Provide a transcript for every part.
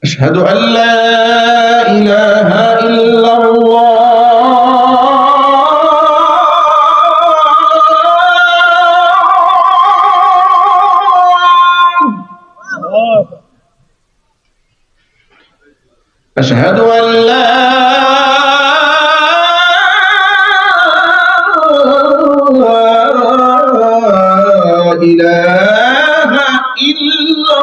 أشهد أن لا إله إلا الله أشهد أن لا إله إلا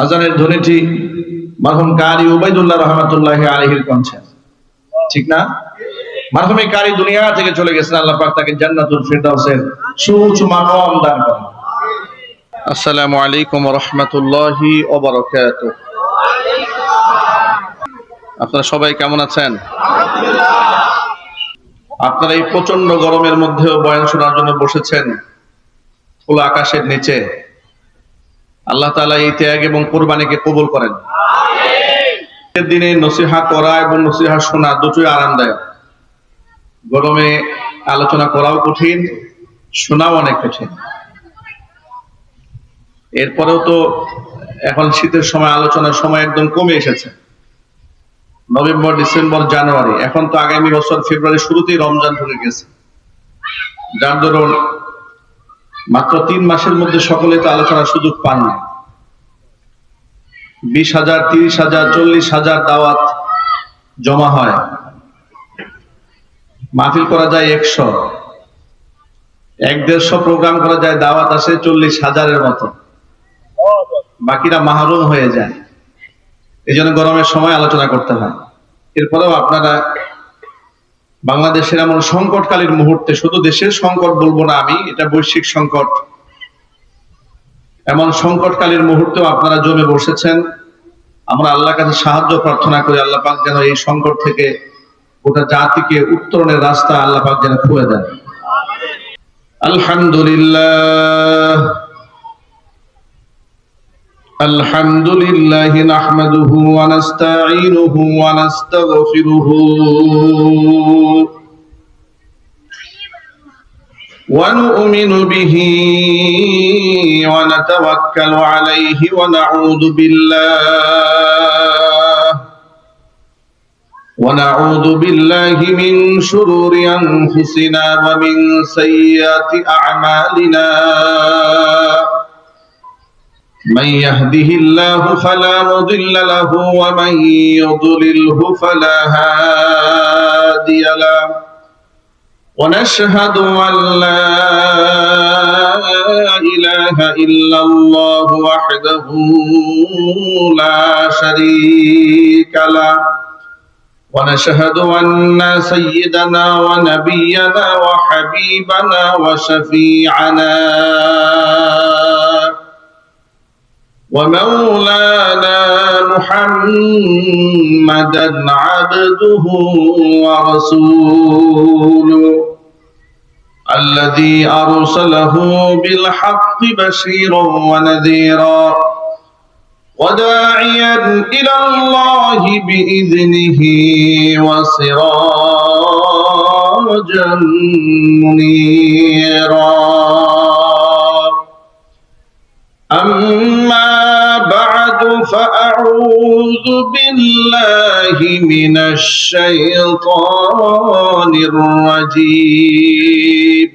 আজানের ধ্বনিটি মরহুম কারি উবাইদুল্লাহ রহমাতুল্লাহি আলাইহির কণ্ঠে, ঠিক না? মরহুম কারি দুনিয়া থেকে চলে গেছেন, আল্লাহ পাক তাকে জান্নাতুল ফিরদাউসের সুউচ্চ মাকাম দান করেন। আসসালামু আলাইকুম ওয়া রাহমাতুল্লাহি ওয়া বারাকাতুহু। আপনারা সবাই কেমন আছেন? আপনারা এই প্রচন্ড গরমের মধ্যেও বয়ান শোনার জন্য বসেছেন খোলা আকাশের নিচে। আল্লাহ তাআলা এই ত্যাগ এবং কুরবানিকে কবুল করেন। আমিন। দিনে নসিহত করা এবং নসিহত শোনা দুটোই আরামদায়ক। গরমে আলোচনা করাও কঠিন, শোনাও অনেক কঠিন। এরপরেও তো এখন শীতের সময় আলোচনার সময় একদম কমে এসেছে। নভেম্বর, ডিসেম্বর, জানুয়ারি, এখন তো আগামী বছর ফেব্রুয়ারি শুরুতেই রমজান ঢুকে গেছে। যার দরুন মাত্র 3 মাসের মধ্যে সকলে তো আলোচনার সুযোগ পান না। 20,000, 30,000, 40,000 দাওয়াত জমা হয়, মাহফিল করা যায় 100, 150 প্রোগ্রাম করা যায়, দাওয়াত আসে 40,000-এর মতো, বাকিরা মাহরুম হয়ে যায়। এই জন্য গরমের সময় আলোচনা করতে হয়। এরপরেও আপনারা বাংলাদেশের এমন সংকটকালীন মুহূর্তে, শুধু দেশের সংকট বলবো না আমি, এটা বৈশ্বিক সংকট, এমন সংকটকালীন মুহূর্তেও আপনারা জমে বসেছেন। আমরা আল্লাহর কাছে সাহায্য প্রার্থনা করি, আল্লাহ পাক যেন এই সংকট থেকে গোটা জাতিকে উত্তরণের রাস্তা আল্লাহ পাক যেন খুলে দেন। আলহামদুলিল্লাহ আলহামদুলিল্লাহ নাহমাদুহু ওয়া নাস্তাঈনুহু ওয়া নাস্তাগফিরুহু ونؤمن به ونتوكل عليه ونعوذ بالله من شرور أنفسنا ومن سيئات أعمالنا. من يهده الله فلا مضل له ومن يضلله فلا هادي له. ونشهد أن لا إله إلا الله وحده لا شريك له. ونشهد أن سيدنا ونبينا وحبيبنا وشفيعنا ومولانا محمدا عبده ورسوله الذي أرسله بالحق بشيرا ونذيرا وداعيا إلى الله بإذنه وسراجا منيرا. أما بعد فأعوذ بالله من الشيطان الرجيم.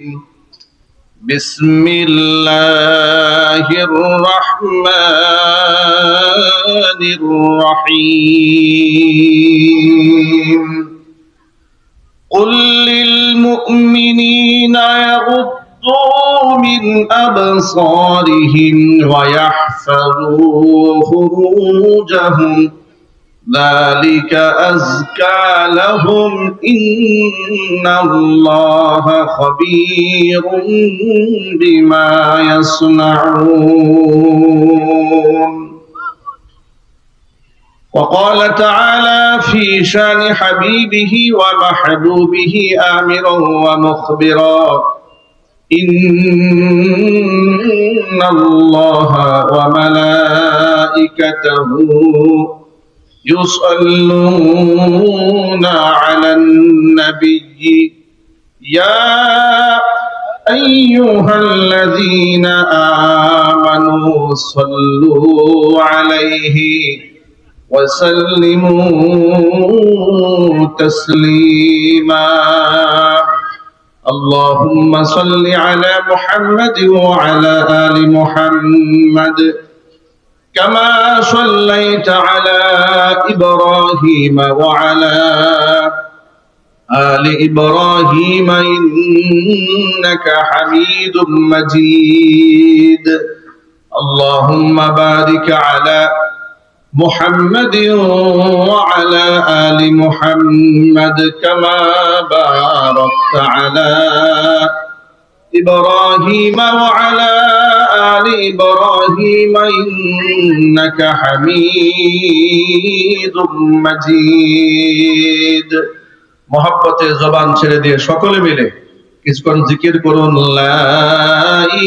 بسم الله الرحمن الرحيم. قل للمؤمنين يغضوا من أبصارهم ويحفظوا فروجهم ذلك أزكى لهم إن الله خبير بما يصنعون. وقال تعالى في شان حبيبه ومحبوبه آمرا ومخبرا إن الله وملائكته يصلون على النبي يا أيها الذين آمنوا صلوا عليه وسلموا تسليما اللهم صل على محمد وعلى آل محمد كما صليت على إبراهيم وعلى آل إبراهيم إنك حميد مجيد اللهم بارك على محمد وعلى آل محمد كما باركت على إبراهيم وعلى آل إبراهيم إنك حميد مجيد محبت زبان ছেড়ে দিয়ে সকলে মিলে কিছুক্ষণ জিকির করুন লা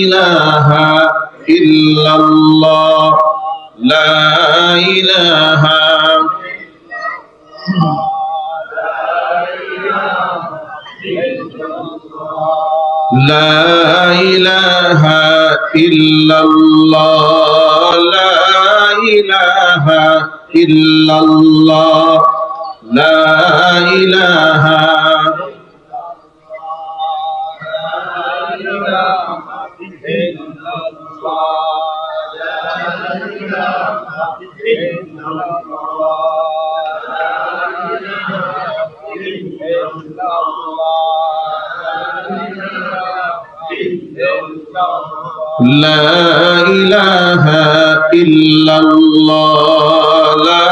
ইলাহা ইল্লাল্লাহ লা ইলাহা لا إله إلا الله لا إله إلا الله لا إله لا إله إلا الله لا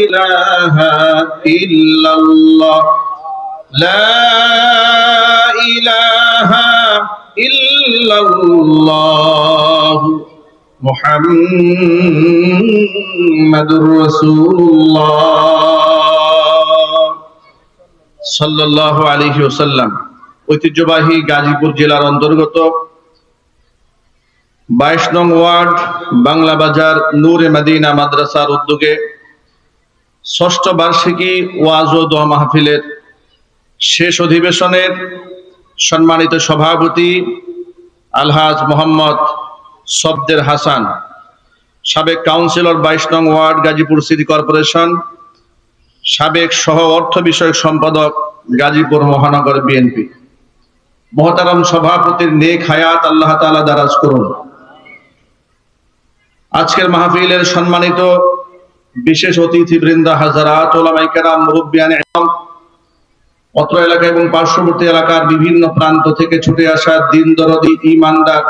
إله إلا الله لا إله إلا الله محمد رسول الله সাল্লাল্লাহু আলাইহি ওয়াসাল্লাম। ঐতিহ্যবাহী গাজীপুর জেলার অন্তর্গত 22 নং ওয়ার্ড বাংলা বাজার নূরে মদিনা মাদ্রাসার উদ্যোগে ষষ্ঠ বার্ষিকী ওয়াজ ও দোয়া মাহফিলের শেষ অধিবেশনের সম্মানিত সভাপতি আলহাজ মোহাম্মদ সফদের হাসান, সাবেক কাউন্সিলর 22 নং ওয়ার্ড গাজীপুর সিটি কর্পোরেশন, সাবেক সহ অর্থ বিষয়ক সম্পাদক গাজীপুর মহানগর বিএনপি, মহতারাম সভাপতির নেক হায়াত আল্লাহ তাআলা দারাজ করুন। আজকের মাহফিলের সম্মানিত বিশেষ অতিথিবৃন্দ, হাজারাত উলামায়ে কেরাম, মুরব্বিয়ানে ইমাম, অত্র এলাকা এবং পার্শ্ববর্তী এলাকার বিভিন্ন প্রান্ত থেকে ছুটে আসা দিন দরদি ঈমানদার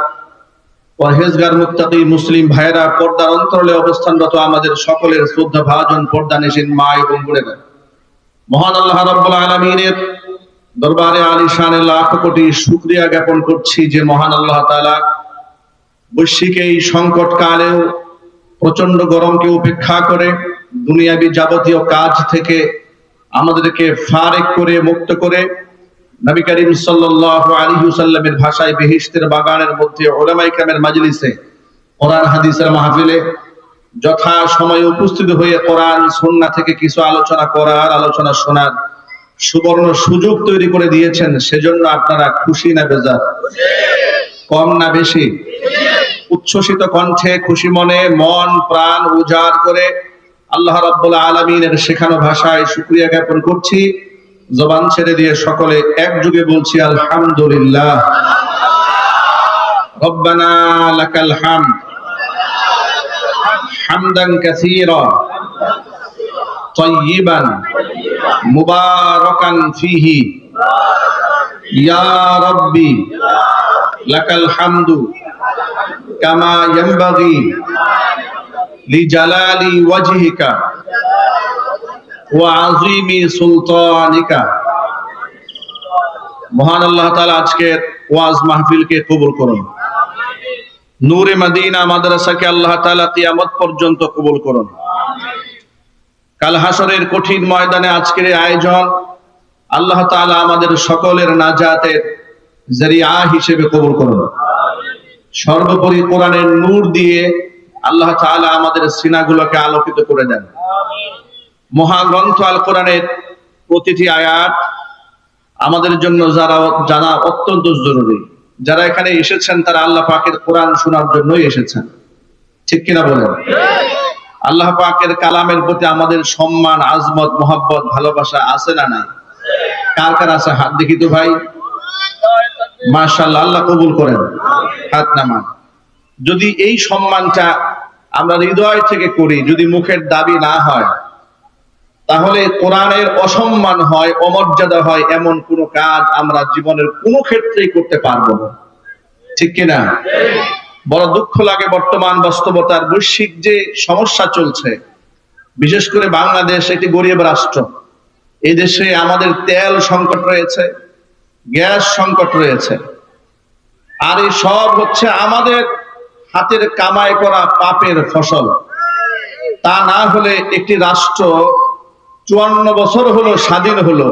পরহেজগার মুত্তাকি মুসলিম ভাইরা, পর্দার অন্তরালে অবস্থানরত আমাদের সকলের শ্রদ্ধা ভাজন পর্দানিশীন মা এবং বোনেরা, মহান আল্লাহ রাব্বুল আলামিনের দরবারে আলিশানে লাখ কোটি শুকরিয়া জ্ঞাপন করছি যে মহান আল্লাহ তাআলা বৈশ্বিক এই সংকট কালেও প্রচন্ড গরমকে উপেক্ষা করে দুনিয়াবি যাবতীয় কাজ থেকে আমাদেরকে ফারেক করে মুক্ত করে নবী করিম সাল্লাল্লাহু আলাইহি ওয়াসাল্লামের ভাষায় বেহেশতের বাগানের মধ্যে উলামায়ে কেরামের মাজলিসে কোরআন হাদিসের মাহফিলে যথা সময়ে উপস্থিত হয়ে কোরআন সুন্নাহ থেকে কিছু আলোচনা করার, আলোচনা শোনার সুবর্ণ সুযোগ তৈরি করে দিয়েছেন। সেজন্য আপনারা খুশি না বেজার? কম না বেশি? উচ্ছ্বসিত কণ্ঠে, খুশি মনে, মন প্রাণ উজাড় করে আল্লাহ রাব্বুল আলামিনের শেখানো ভাষায় শুকরিয়া জ্ঞাপন করছি। জবান ছেড়ে দিয়ে সকলে একযোগে বলছি আলহামদুলিল্লাহ। রব্বানা লাকাল হামদ হামদান কাসীরা তাইয়িবান মুবারাকান ফীহি ইয়া রাব্বি লাকাল হামদু কামা ইয়ানবাগি লিজালালি ওয়াজহিকা ওয়া আযীমি সুলতানিকা। মহান আল্লাহ তাআলা আজকের ওয়াজ মাহফিলকে কবুল করুন। নূরে মদিনা মাদ্রাসাকে আল্লাহ তাআলা কিয়ামত পর্যন্ত কবুল করুন। কাল হাসরের কঠিন ময়দানে আজকের এই আয়োজন আল্লাহ তাআলা আমাদের সকলের নাজাতের জরিয়া হিসেবে কবুল করুন। সর্বোপরি কোরআনের নূর দিয়ে আল্লাহ তাআলা আমাদের সিনাগুলোকে আলোকিত করে দেন। মহাগ্রন্থ আল কোরআনের প্রতিটি আয়াত আমাদের জন্য জানা অত্যন্ত জরুরি। যারা এখানে এসেছেন তারা আল্লাহ পাকের কোরআন শোনার জন্যই এসেছেন, ঠিক কিনা বলেন? আল্লাহ পাকের কালামের প্রতি আমাদের সম্মান, আজমত, মোহাব্বত, ভালোবাসা আছে না নাই? কার কার আছে হাত দেখি তো ভাই। মাশাআল্লাহ, আল্লাহ কবুল করেন, হাত নামান। যদি এই সম্মানটা আমরা হৃদয় থেকে করি, যদি মুখের দাবি না হয়, তাহলে কোরআনের অসম্মান হয়, অমর্যাদা হয়, এমন কোন কাজ আমরা জীবনের কোনো ক্ষেত্রেই করতে পারবো না, ঠিক কিনা? বড় দুঃখ লাগে বর্তমান বাস্তবতার বৈশ্বিক যে সমস্যা চলছে, বিশেষ করে বাংলাদেশ একটি গরিব রাষ্ট্র। এই দেশে আমাদের তেল সংকট রয়েছে, গ্যাস সংকট রয়েছে, আর এই সব হচ্ছে আমাদের হাতের কামাই করা পাপের ফসল। তা না হলে একটি রাষ্ট্র 54 বছর হলো স্বাধীন হলো,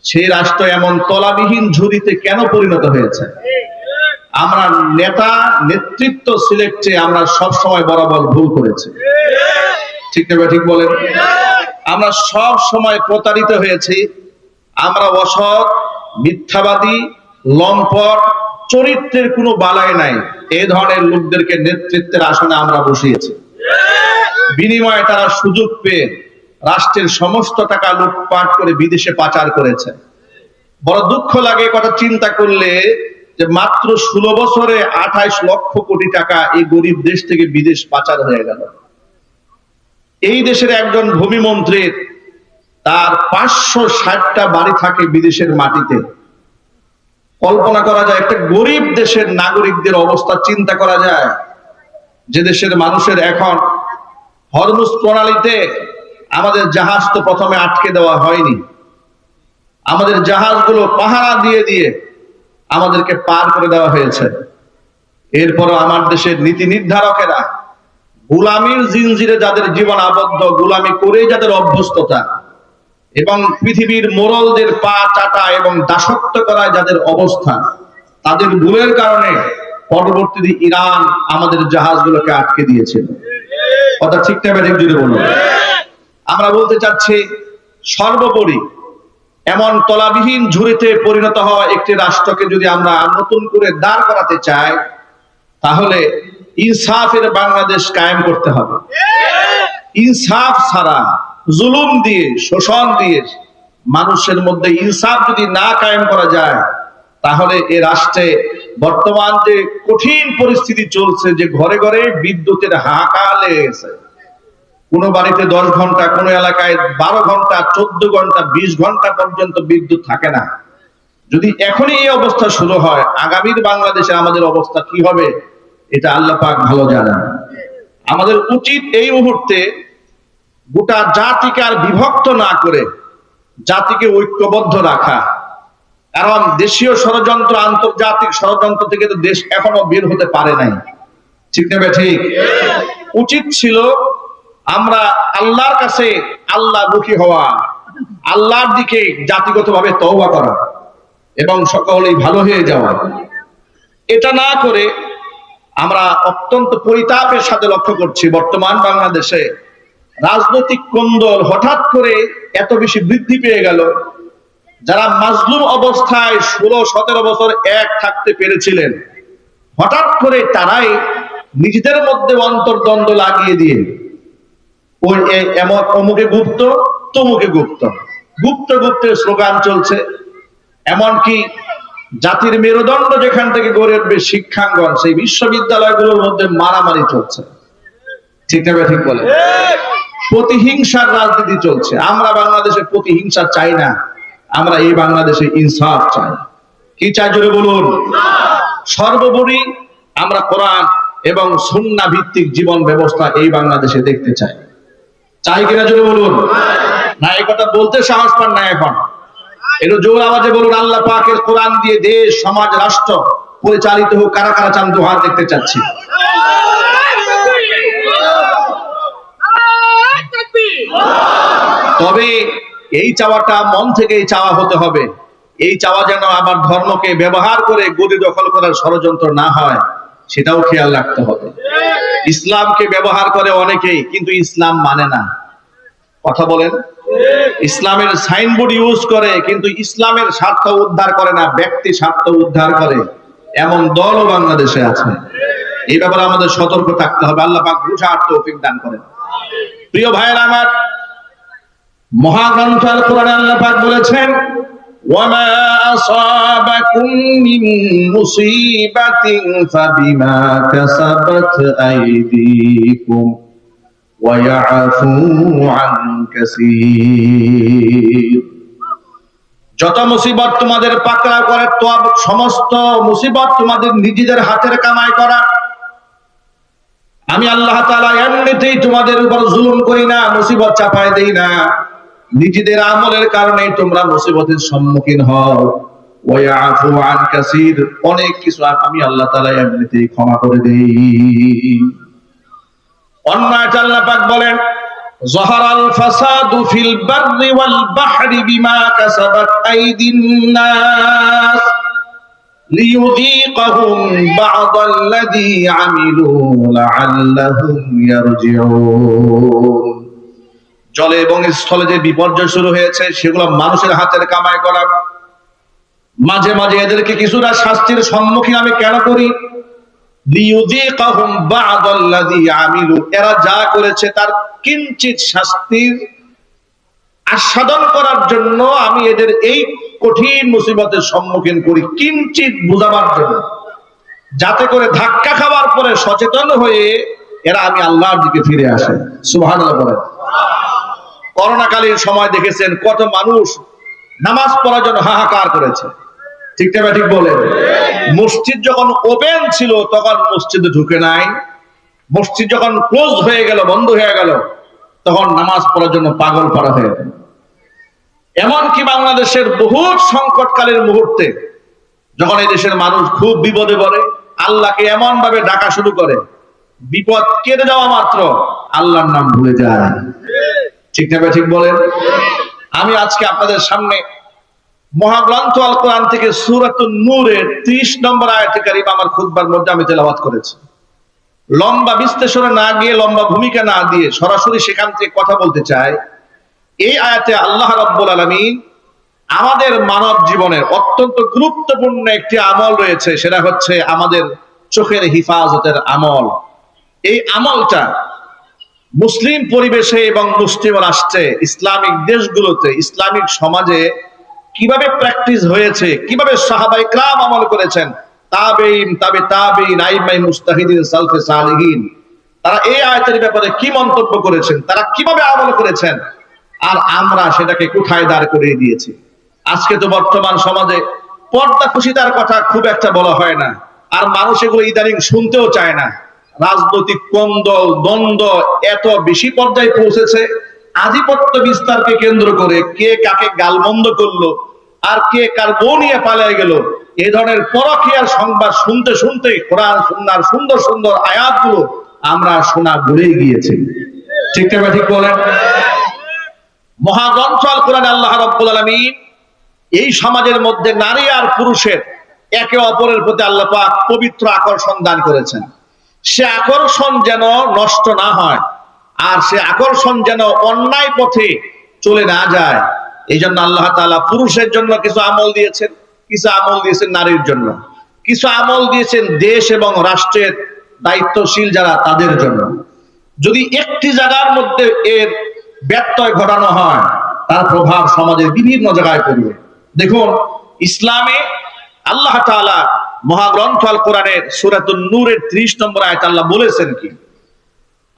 সেই রাষ্ট্র এমন তলাবিহীন ঝুড়িতে কেন পরিণত হয়েছে? আমরা নেতা নেতৃত্ব সিলেক্টে আমরা সব সময় বরাবর ভুল করেছি, ঠিক না? ঠিক বলেন। আমরা সব সময় প্রতারিত হয়েছি। আমরা অসৎ, মিথ্যাবাদী, লম্পট, চরিত্রের কোনো বালাই নাই, এই ধরনের লোকদেরকে নেতৃত্বের আসনে আমরা বসিয়েছি। বিনিময়ে তারা সুযোগ পেয়ে রাষ্ট্রের সমস্ত টাকা লুটপাট করে বিদেশে পাচার করেছে। বড় দুঃখ লাগে কথা চিন্তা করলে যে মাত্র 16 বছরে 28 লক্ষ কোটি টাকা এই গরিব দেশ থেকে বিদেশ পাচার হয়ে গেল। এই দেশের একজন ভূমিমন্ত্রীর তার 560টা বাড়ি থাকে বিদেশের মাটিতে। কল্পনা করা যায়, একটা গরিব দেশের নাগরিকদের অবস্থা চিন্তা করা যায়, যে দেশের মানুষের এখন হরমুজ প্রণালীতে আমাদের জাহাজ তো প্রথমে আটকে দেওয়া হয়নি, আমাদের জাহাজগুলো পাহারা দিয়ে দিয়ে আমাদেরকে পার করে দেওয়া হয়েছে। এরপরও আমার দেশের নীতি নির্ধারকেরা গোলামীর জিনজিরে যাদের জীবন আবদ্ধ, গোলামি করেই যাদের অভ্যস্ততা, এবং পৃথিবীর মোড়লদের পা চাটা এবং দাসত্ব করায় যাদের অবস্থা, তাদের ভুলের কারণে পরবর্তীতে ইরান আমাদের জাহাজগুলোকে আটকে দিয়েছিল। কথা ঠিক না ঠিক জুড়ে বলুন। আমরা বলতে চাচ্ছি, সর্বোপরি এমন তলাবিহীন ঝুড়িতে পরিণত হওয়া একটি রাষ্ট্রকে যদি আমরা নতুন করে দাঁড় করাতে চাই, তাহলে ইনসাফের বাংলাদেশ কায়েম করতে হবে। ইনসাফ ছাড়া, জুলুম দিয়ে, শোষণ দিয়ে মানুষের মধ্যে ইনসাফ যদি না কায়েম করা যায়, তাহলে এ রাষ্ট্রে বর্তমান যে কঠিন পরিস্থিতি চলছে, যে ঘরে ঘরে বিদ্যুতের হাহাকার লেগে গেছে, কোন বাড়িতে 10 ঘন্টা, কোন এলাকায় 12 ঘন্টা, 14 ঘন্টা, 20 ঘন্টা পর্যন্ত বিদ্যুৎ থাকে না। যদি এখনই এই অবস্থা শুরু হয়, আগামীর বাংলাদেশে আমাদের অবস্থা কি হবে এটা আল্লাহ পাক ভালো জানেন। আমাদের উচিত এই মুহূর্তে গোটা জাতিকে আর বিভক্ত না করে জাতিকে ঐক্যবদ্ধ রাখা। কারণ দেশীয় ষড়যন্ত্র, আন্তর্জাতিক ষড়যন্ত্র থেকে তো দেশ এখনো বের হতে পারে নাই, ঠিক না? ঠিক। উচিত ছিল আমরা আল্লাহর কাছে আল্লাহমুখী হওয়া, আল্লাহর দিকে জাতিগতভাবে তওবা করা এবং সকলেই ভালো হয়ে যাওয়া। এটা না করে আমরা অত্যন্ত পরিতাপের সাথে লক্ষ্য করছি, বর্তমান বাংলাদেশে রাজনৈতিক কোন্দল হঠাৎ করে এত বেশি বৃদ্ধি পেয়ে গেল। যারা মাজলুম অবস্থায় 16-17 বছর এক থাকতে পেরেছিলেন, হঠাৎ করে তারাই নিজেদের মধ্যে অন্তর্দ্বন্দ্ব লাগিয়ে দিয়ে ওই এমন অমুকে গুপ্ত, তমুকে গুপ্ত, গুপ্ত গুপ্তের স্লোগান চলছে। এমনকি জাতির মেরুদণ্ড যেখান থেকে গড়ে উঠবে শিক্ষাঙ্গন, সেই বিশ্ববিদ্যালয়গুলোর মধ্যে মারামারি চলছে, ঠিক না? ঠিক বলে। প্রতিহিংসার রাজনীতি চলছে। আমরা বাংলাদেশে প্রতিহিংসা চাই না, আমরা এই বাংলাদেশে ইনসাফ চাই। কি চাই জোরে বলুন। সর্বোপরি আমরা কোরআন এবং সুন্নাহ ভিত্তিক জীবন ব্যবস্থা এই বাংলাদেশে দেখতে চাই। চাই কিনা জোরে বলুন। না, এই কথা বলতে সাহস পান না এখন, একটু জোর আওয়াজে বলুন আল্লাহ পাকের কোরআন দিয়ে দেশ, সমাজ, রাষ্ট্র পরিচালিত হোক। কারা কারা চান দুহাত দেখতে চাচ্ছি। তবে এই চাওয়াটা মন থেকেই চাওয়া হতে হবে। এই চাওয়া যেন আবার ধর্মকে ব্যবহার করে গদি দখল করার ষড়যন্ত্র না হয়, সেটাও খেয়াল রাখতে হবে। ইসলামকে ব্যবহার করে অনেকেই, কিন্তু ইসলাম মানে না। কথা বলেন। ইসলামের সাইনবোর্ড ইউজ করে কিন্তু ইসলামের স্বার্থ উদ্ধার করে না, ব্যক্তি স্বার্থ উদ্ধার করে, এমন দলও বাংলাদেশে আছে। এই ব্যাপারে আমাদের সতর্ক থাকতে হবে। আল্লাহ পাক বুঝার তৌফিক দান করেন। প্রিয় ভাইয়েরা আমার, মহাগ্রন্থ আল কোরআনে আল্লাহ পাক বলেছেন, ওয়ামা আসাবাকুম মিন মুসিবাতিন ফাবিমা কাসাবাত আইদিকুম ওয়া ইয়াফু আন কাসীর। যত মুসিবত তোমাদের পাকড়াও করে, তো সমস্ত মুসিবত তোমাদের নিজেদের হাতের কামাই করা। আমি আল্লাহ তাআলা এমনিতেই তোমাদের উপর জুলুম করি না, মুসিবত চাপায় দেই না, নিজেদের আমলের কারণে তোমরা মুসিবতের সম্মুখীন হও। ওয়া ইয়াফু আন কাসীর, অনেক কিছু আমি আল্লাহ তাআলা এমনিতেই ক্ষমা করে দেই। অন্যায় আল্লাহ পাক বলেন, যাহারাল ফাসাদু ফিল বাররি ওয়াল বাহরি বিমা কাসাবাত আইদিন নাস লিইউযীকাহুম বা'দাল্লাযী আমিলু লাআল্লাহুম ইয়ারজিউন। জলে এবং স্থলে যে বিপর্যয় শুরু হয়েছে সেগুলো মানুষের হাতের কামাই করা। মাঝে মাঝে এদেরকে কিছুটা শাস্তির সম্মুখীন আমি কেন করি? লিইউযীকাহুম বা'দাল্লাযী আমিলু, এরা যা করেছে তার কিঞ্চিত শাস্তির আস্বাদন করার জন্য আমি এদের এই কঠিন মুসিবতের সম্মুখীন করি, কিঞ্চিত বুঝাবার জন্য, যাতে করে ধাক্কা খাওয়ার পরে সচেতন হয়ে এরা আমি আল্লাহর দিকে ফিরে আসে। সুবহানাল্লাহ বলেন। করোনাকালীন সময় দেখেছেন কত মানুষ নামাজ পড়ার জন্য হাহাকার করেছে, ঠিক না ঠিক বলেন? মসজিদ যখন ওপেন ছিল তখন মসজিদে ঢুকে নাই, মসজিদ যখন ক্লোজ হয়ে গেল, বন্ধ হয়ে গেল, তখন নামাজ পড়ার জন্য পাগল পাড়া হয়ে গেল। এমনকি বাংলাদেশের বহু সংকটকালের মুহূর্তে যখন এই দেশের মানুষ খুব বিপদে পড়ে, আল্লাহকে এমন ভাবে ডাকা শুরু করে, বিপদ কেটে যাওয়া মাত্র আল্লাহর নাম ভুলে যায়, ঠিক না ঠিক বলেন? আমি আজকে আপনাদের সামনে মহাগ্রন্থ আল কোরআন থেকে সূরাতুন নূরের 30 নম্বর আয়াতে কারিমা আমার খুতবার মধ্যে আমি তেলাওয়াত করেছি। লম্বা বিশ্লেষণে না গিয়ে, লম্বা ভূমিকা না দিয়ে সরাসরি সেখান থেকে কথা বলতে চাই। এই আয়াতে আল্লাহ রাব্বুল আলামিন আমাদের মানব জীবনের অত্যন্ত গুরুত্বপূর্ণ একটি আমল রয়েছে, সেটা হচ্ছে আমাদের চোখের হিফাজতের আমল। এই আমলটা মুসলিম পরিবেশে এবং মুসলিম রাষ্ট্রে, ইসলামিক দেশগুলোতে, ইসলামিক সমাজে কিভাবে প্র্যাকটিস হয়েছে, কিভাবে সাহাবায়ে কেরাম আমল করেছেন, তাবেঈন, তাবে তাবেঈন, আইম্মায়ে মুজতাহিদিন, সালফে সালিহিন, তারা এই আয়াতের ব্যাপারে কি মন্তব্য করেছেন, তারা কিভাবে আমল করেছেন, আর আমরা সেটাকে কোথায় দাঁড় করিয়ে দিয়েছি। আজকে তো বর্তমান সমাজে পর্দাকুশিতার কথা খুব একটা বলা হয় না, আর মানুষ এগুলো ইদানিং শুনতেও চায় না। রাজনৈতিক কোন্দল, দ্বন্দ্ব এত বেশি পর্যায়ে পৌঁছেছে, আধিপত্য বিস্তারকে কেন্দ্র করে কে কাকে গালমন্দ করলো আর কে কার বউ নিয়ে পালিয়ে গেল, এই ধরনের পরকীয়ার সংবাদ শুনতে শুনতে কোরআন সুন্নাহর সুন্দর সুন্দর আয়াতগুলো আমরা শোনা ভুলেই গিয়েছি, ঠিক না ঠিক বলেন? মহাগ্রন্থ আল কোরআনে আল্লাহ রাব্বুল আলামিন এই সমাজের মধ্যে নারী আর পুরুষের একে অপরের প্রতি আল্লাহ পাক পবিত্র আকর্ষণ দান করেছেন। সে আকর্ষণ যেন নষ্ট না হয়, আর সে আকর্ষণ যেন অন্যায় পথে চলে না যায়, এই জন্য আল্লাহ তাআলা পুরুষের জন্য কিছু আমল দিয়েছেন, কিছু আমল দিয়েছেন নারীর জন্য, কিছু আমল দিয়েছেন দেশ এবং রাষ্ট্রের দায়িত্বশীল যারা তাদের জন্য। যদি একটি জায়গার মধ্যে এর ব্যত্যয় ঘটানো হয়, তার প্রভাব সমাজের বিভিন্ন জায়গায় পড়বে। দেখুন, ইসলামে আল্লাহ তাআলা মহাগ্রন্থ আল কোরআনের সূরাতুন নূরের 30 নম্বর আয়াতে আল্লাহ বলেছেন কি?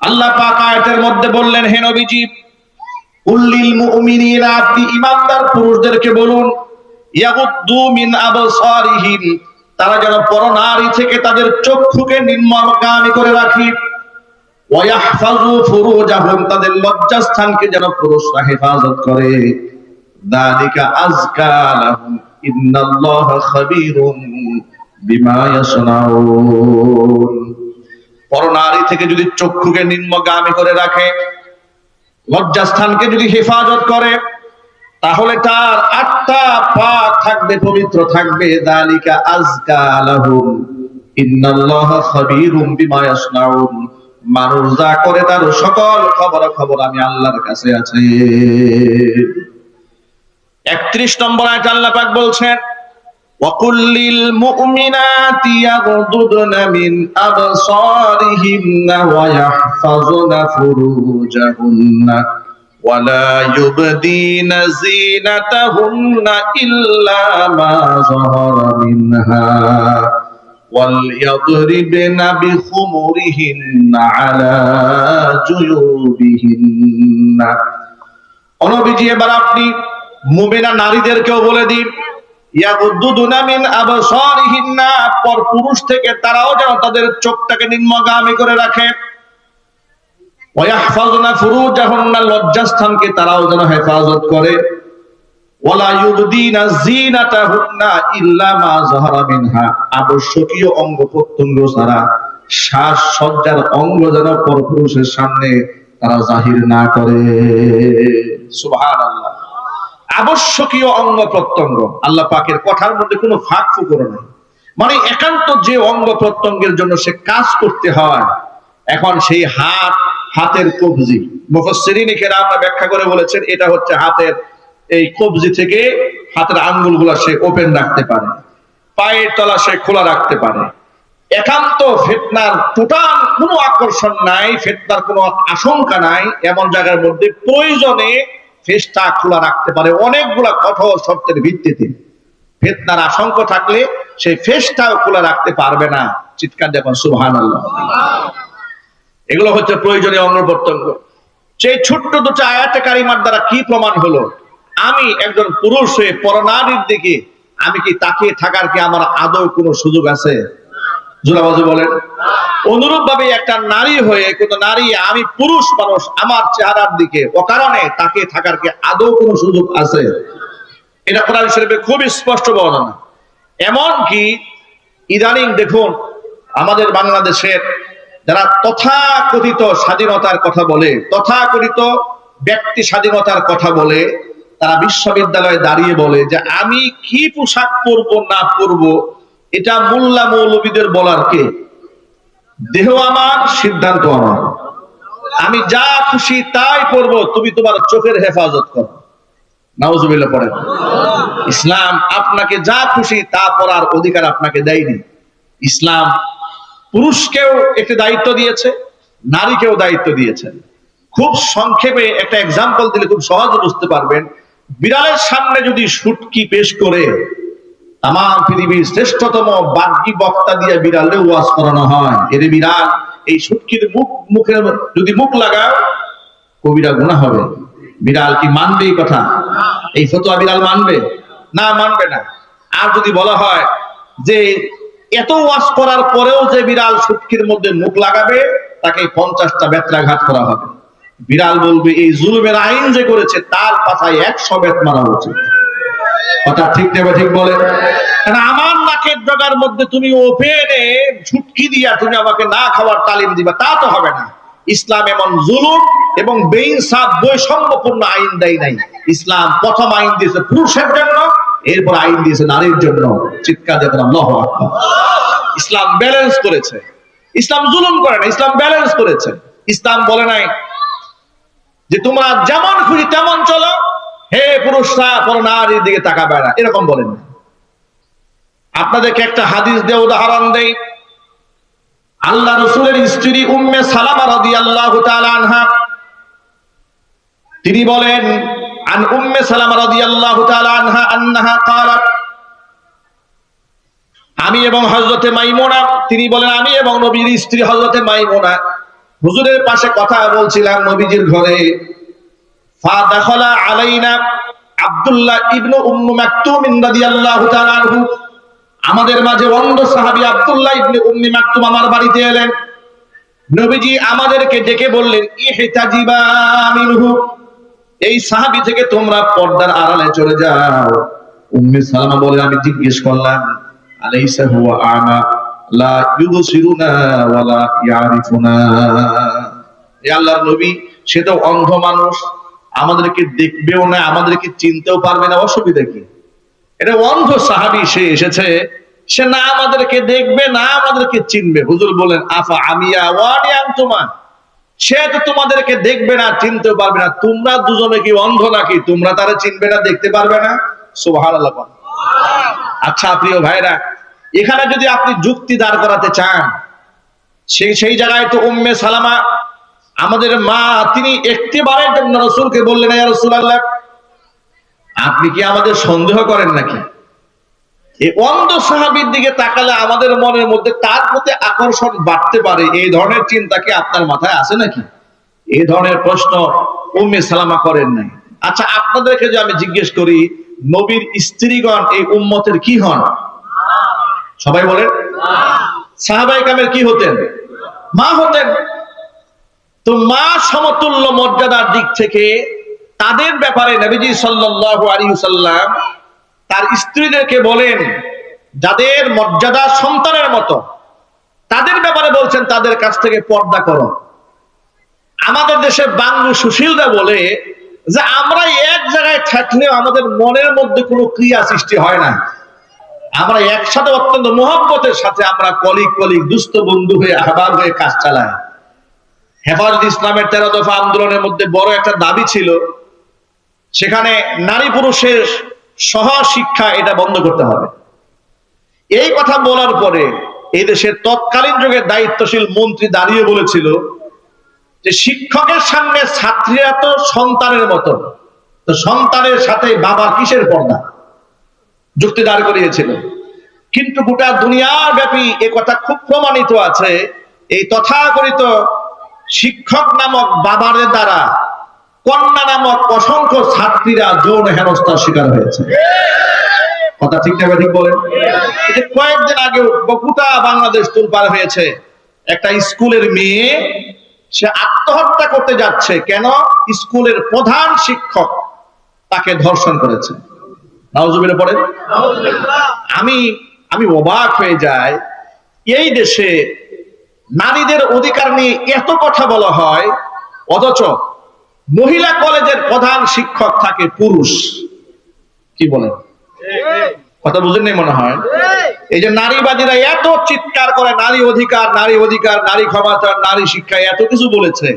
আল্লাহ পাক আয়াতের মধ্যে বললেন, হে নবীজি, কুল্লিল মুমিনিনা, আপনি ঈমানদার পুরুষদেরকে বলুন, ইয়াগুদ্দু মিন আবসারিহিম, তারা যেন পরনারী থেকে তাদের চক্ষুকে নিম্নগামী করে রাখে, ওয়া ইয়াহফাযু ফুরুজাহুম, তাদের লজ্জাস্থানকে যেন পুরুষরা হেফাজত করে, যালিকা আযকা লাহুম ইন্নাল্লাহা খাবীরুম বিমা ইয়াসনাউন। পরনারী থেকে যদি চক্ষুকে নিম্নগামী করে রাখে, লজ্জাস্থানকে যদি হেফাজত করে, তাহলে তার আত্মা পাক থাকবে, পবিত্র থাকবে। যালিকা আযকা লাহুম ইন্নাল্লাহা খাবীরুম বিমা ইয়াসনাউন, মানুষ যা করে তার সকল খবর আমি আল্লাহর কাছে আছে। 31 নম্বর আয়াতে আল্লাহ পাক বলছেন, وَقُلْ لِلْمُؤْمِنَاتِ يَغْضُضْنَ مِنْ أَبْصَارِهِنَّ وَيَحْفَظْنَ فُرُوجَهُنَّ وَلَا يُبْدِينَ زِينَتَهُنَّ إِلَّا مَا ظَهَرَ مِنْهَا وَلْيَضْرِبْنَ بِخُمُرِهِنَّ عَلَى جُيُوبِهِنَّ। ও নবীজি, এবার আপনি মুমিনা নারীদেরকেও বলে দিন, ইয়াগুদ্দুনা মিন আবসারিহিন্না, পরপুরুষ থেকে তারাও যেন তাদের চোখটাকে নিম্নগামী করে রাখে, ওয়াহফাজনা ফুরুজাহুন্না, লজ্জাস্থানকে তারাও যেন হেফাজত করে, ওয়ালা ইউবদিনা যিনাতাহুন্না ইল্লা মা যাহারা মিনহা, আবশ্যকীয় অঙ্গ প্রত্যঙ্গ ছাড়া সাজসজ্জার অঙ্গ যেন পরপুরুষের সামনে তারা জাহির না করে। সুবহানাল্লাহ। আবশ্যকীয় অঙ্গ প্রত্যঙ্গ, আল্লাহ পাকের কথার মধ্যে কোনো ফাঁক ফুকর নেই, মানে একান্ত যে অঙ্গ প্রত্যঙ্গের জন্য সে কাজ করতে হয়। এখন সেই হাতের কবজি, মুফাসসিরিনে কেরাম ব্যাখ্যা করে বলেছেন এটা হচ্ছে হাতের এই কবজি থেকে হাতের আঙ্গুলগুলা সে ওপেন রাখতে পারে, পায়ের তলা সে খোলা রাখতে পারে। একান্ত ফিতনার টোটাল কোনো আকর্ষণ নাই, ফিতনার কোনো আশঙ্কা নাই, এমন জায়গার মধ্যে প্রয়োজনে ফেসটা খোলা রাখতে পারে অনেকগুলা কঠোর শর্তের ভিত্তিতে। ফিতনার আশঙ্কা থাকলে সেই ফেসটাও খোলা রাখতে পারবে না। চিৎকার দেখুন সুবহানাল্লাহ। এগুলো হচ্ছে প্রয়োজনীয় অঙ্গ প্রত্যঙ্গ। সেই ছোট্ট দুটো আয়াতে কারিমার দ্বারা কি প্রমাণ হলো? আমি একজন পুরুষ হয়ে পরনারীর দিকে আমি কি তাকিয়ে থাকার কি আমার আদৌ কোনো সুযোগ আছে? জোরাবাজু বলেন। অনুরূপ ভাবে একটা নারী হয়ে কোন নারী, আমি পুরুষ মানুষ, আমার চেহারার দিকে অকারণে তাকিয়ে থাকার কি আদৌ কোনো সুযোগ আছে? এটা কোরআন শরীফে খুব স্পষ্ট বর্ণনা। এমন কি ইদানিং দেখুন আমাদের বাংলাদেশের যারা তথাকথিত স্বাধীনতার কথা বলে, তথাকথিত ব্যক্তি স্বাধীনতার কথা বলে, তারা বিশ্ববিদ্যালয়ে দাঁড়িয়ে বলে যে আমি কি পোশাক পরবো না পরবো এটা মোল্লা মৌলবীদের বলার কে? দেহ আমার, সিদ্ধান্ত আমার, আমি যা খুশি তাই পরবো, তুমি তোমার চোখের হেফাজত করো। নাউজুবিল্লাহ পড়েন। ইসলাম আপনাকে যা খুশি তা পরার অধিকার আপনাকে দেয়নি। ইসলাম পুরুষকেও একটি দায়িত্ব দিয়েছে, নারীকেও দায়িত্ব দিয়েছে। খুব সংক্ষেপে একটা এক্সাম্পল দিলে খুব সহজে বুঝতে পারবেন। বিড়ালের সামনে যদি শুটকি পেশ করে আমার পৃথিবীর শ্রেষ্ঠতম বাগ্যী বক্তা দিয়ে বিড়ালে ওয়াজ করানো হয়, এর বিড়াল এই শুটকির মুখে যদি মুখ লাগায় কবিরা গুনাহ হবে। বিড়াল কি মানবে এই কথা? এই ফতোয়া বিড়াল মানবে না? মানবে না। আর যদি বলা হয় যে এত ওয়াজ করার পরেও যে বিড়াল শুটকির মধ্যে মুখ লাগাবে তাকে 50টা বেত্রাঘাত করা হবে, বিড়াল বলবে এই জুলুমের আইন যে করেছে তার পাছায় 100 বেত মারা উচিত। কথা ঠিক নেবে ঠিক বলে। আমার নাকের ডগার মধ্যে তুমি ওপেনে ঝুটকি দিয়া তুমি আমাকে না খাওয়ার তালিম দিবা, তা তো হবে না। ইসলাম এমন জুলুম এবং বেইনসাফ বৈষম্যপূর্ণ আইন দেয় নাই। ইসলাম প্রথম আইন দিয়েছে পুরুষের জন্য, এরপর আইন দিয়েছে নারীর জন্য। চিৎকার দেবেন আল্লাহু আকবার। ইসলাম ব্যালেন্স করেছে, ইসলাম জুলুম করে না, ইসলাম ব্যালেন্স করেছে। ইসলাম বলে নাই যে তোমরা যেমন খুশি তেমন চলো, হে পুরুষরা পর নারীর দিকে তাকাবে না, এরকম বলেন না। আপনাদেরকে একটা হাদিস দিয়ে উদাহরণ দেই। আল্লাহ রাসূলের স্ত্রী উম্মে সালামা রাদিয়াল্লাহু তাআলা আনহা, তিনি বলেন আন উম্মে সালামা রাদিয়াল্লাহু তাআলা আনহা আন্নাহা ক্বালাত, আমি এবং হযরতে মাইমুনা, তিনি বলেন আমি এবং নবীর স্ত্রী হযরতে মাইমুনা হুজুরের পাশে কথা বলছিলাম নবীজির ঘরে। ফা দাখালা আলাইনা আব্দুল্লাহ ইবনে উম্মু মাকতুম রাদিয়াল্লাহু তাআলা আনহু, আমাদের মাঝে অন্ধ সাহাবী আব্দুল্লাহ ইবনে উম্মি মাকতুম আমার বাড়িতে এলেন। নবীজি আমাদেরকে ডেকে বললেন ইহতাজিবা মিনহু, এই সাহাবী থেকে তোমরা পর্দার আড়ালে চলে যাও। উম্মে সালামা বলে আমি জিজ্ঞেস করলাম আলাইসা হুয়া আমা লা ইউবসিরুনা ওয়ালা ইয়ারিফুনা, এ আল্লাহর নবী সে তো অন্ধ মানুষ, আমাদেরকে দেখবেও না, আমাদেরকে চিনতেও পারবে না, অসুবিধা কি? এটা অন্ধ সাহাবী, সে এসেছে, সে না আমাদেরকে দেখবে না আমাদেরকে চিনবে। হুজুর বলেন আফা আমিয়া ওয়ানি আনতুমা, সে তো তোমাদেরকে দেখবে না চিনতেও পারবে না, তোমরা দুজনে কি অন্ধ নাকি? তোমরা তারা চিনবে না দেখতে পারবে না? সুবহানাল্লাহ। আচ্ছা প্রিয় ভাইরা, এখানে যদি আপনি যুক্তি দাঁড় করাতে চান, সেই জায়গায় তো উম্মে সালামা আমাদের মা, তিনি একটিবারের জন্য রাসূলকে বললেন, ইয়া রাসূলুল্লাহ, আপনি কি আমাদের সন্দেহ করেন নাকি? এই অন্ধ সাহাবীর দিকে তাকালে আমাদের মনের মধ্যে তার প্রতি আকর্ষণ বাড়তে পারে, এই ধরনের চিন্তা কি আপনার মাথায় আসে নাকি? এই ধরনের প্রশ্ন উম্মে সালামা করেন নাই। আচ্ছা আপনাদেরকে যে আমি জিজ্ঞেস করি, নবীর স্ত্রীগণ এই উম্মতের কি হন? সবাই বলেন। সাহাবায়ে কেরামের কি হতেন? মা হতেন। তো মা সমতুল্য মর্যাদার দিক থেকে তাদের ব্যাপারে নবীজি সাল্লাল্লাহু আলাইহি ওয়াসাল্লাম তার স্ত্রীদেরকে বলেন, যাদের মর্যাদা সন্তানের মতো, তাদের ব্যাপারে বলছেন তাদের কাছ থেকে পর্দা করো। আমাদের দেশে বাংলু সুশীলরা বলে যে আমরা এক জায়গায় থাকলেও আমাদের মনের মধ্যে কোনো ক্রিয়া সৃষ্টি হয় না, আমরা একসাথে অত্যন্ত মোহব্বতের সাথে আমরা কলিগ দুস্থ বন্ধু হয়ে আহ্বান হয়ে কাজ চালাই। হেফাজত ইসলামের 13 দফা আন্দোলনের মধ্যে বড় একটা দাবি ছিল, সেখানে নারী পুরুষের সহ শিক্ষা এটা বন্ধ করতে হবে। এই কথা বলার পরে এই দেশের তৎকালীন যুগের দায়িত্বশীল মন্ত্রী দাঁড়িয়ে বলেছিল যে শিক্ষকের সামনে ছাত্রীরা তো সন্তানের মতো, তো সন্তানের সাথে বাবা কিসের পর্দা? যুক্তি দাঁড় করিয়েছিল। কিন্তু গোটা দুনিয়া ব্যাপী এ কথা খুব প্রমাণিত আছে, এই তথাকথিত শিক্ষক নামক বাবার দ্বারা কন্যা নামক অসংখ্য ছাত্রীরা যৌন হেনস্থার শিকার হয়েছে। কথা ঠিক না ঠিক বলেন? কয়েকদিন আগে গোটা বাংলাদেশ তোলপাড় হয়েছে, একটা স্কুলের মেয়ে সে আত্মহত্যা করতে যাচ্ছে, কেন? স্কুলের প্রধান শিক্ষক তাকে ধর্ষণ করেছে। নাউজুবিল্লাহ পড়েন। আমি অবাক হয়ে যাই, এই দেশে নারীদের অধিকার নিয়ে এত কথা বলা হয়, অথচ মহিলা কলেজের প্রধান শিক্ষক থাকে পুরুষ। কি বলেন? কথা বুঝেন নাই মনে হয়? এই যে নারীবাদীরা এত চিৎকার করে নারী অধিকার, নারী অধিকার, নারী ক্ষমতা, নারী শিক্ষা, এত কিছু বলেছে,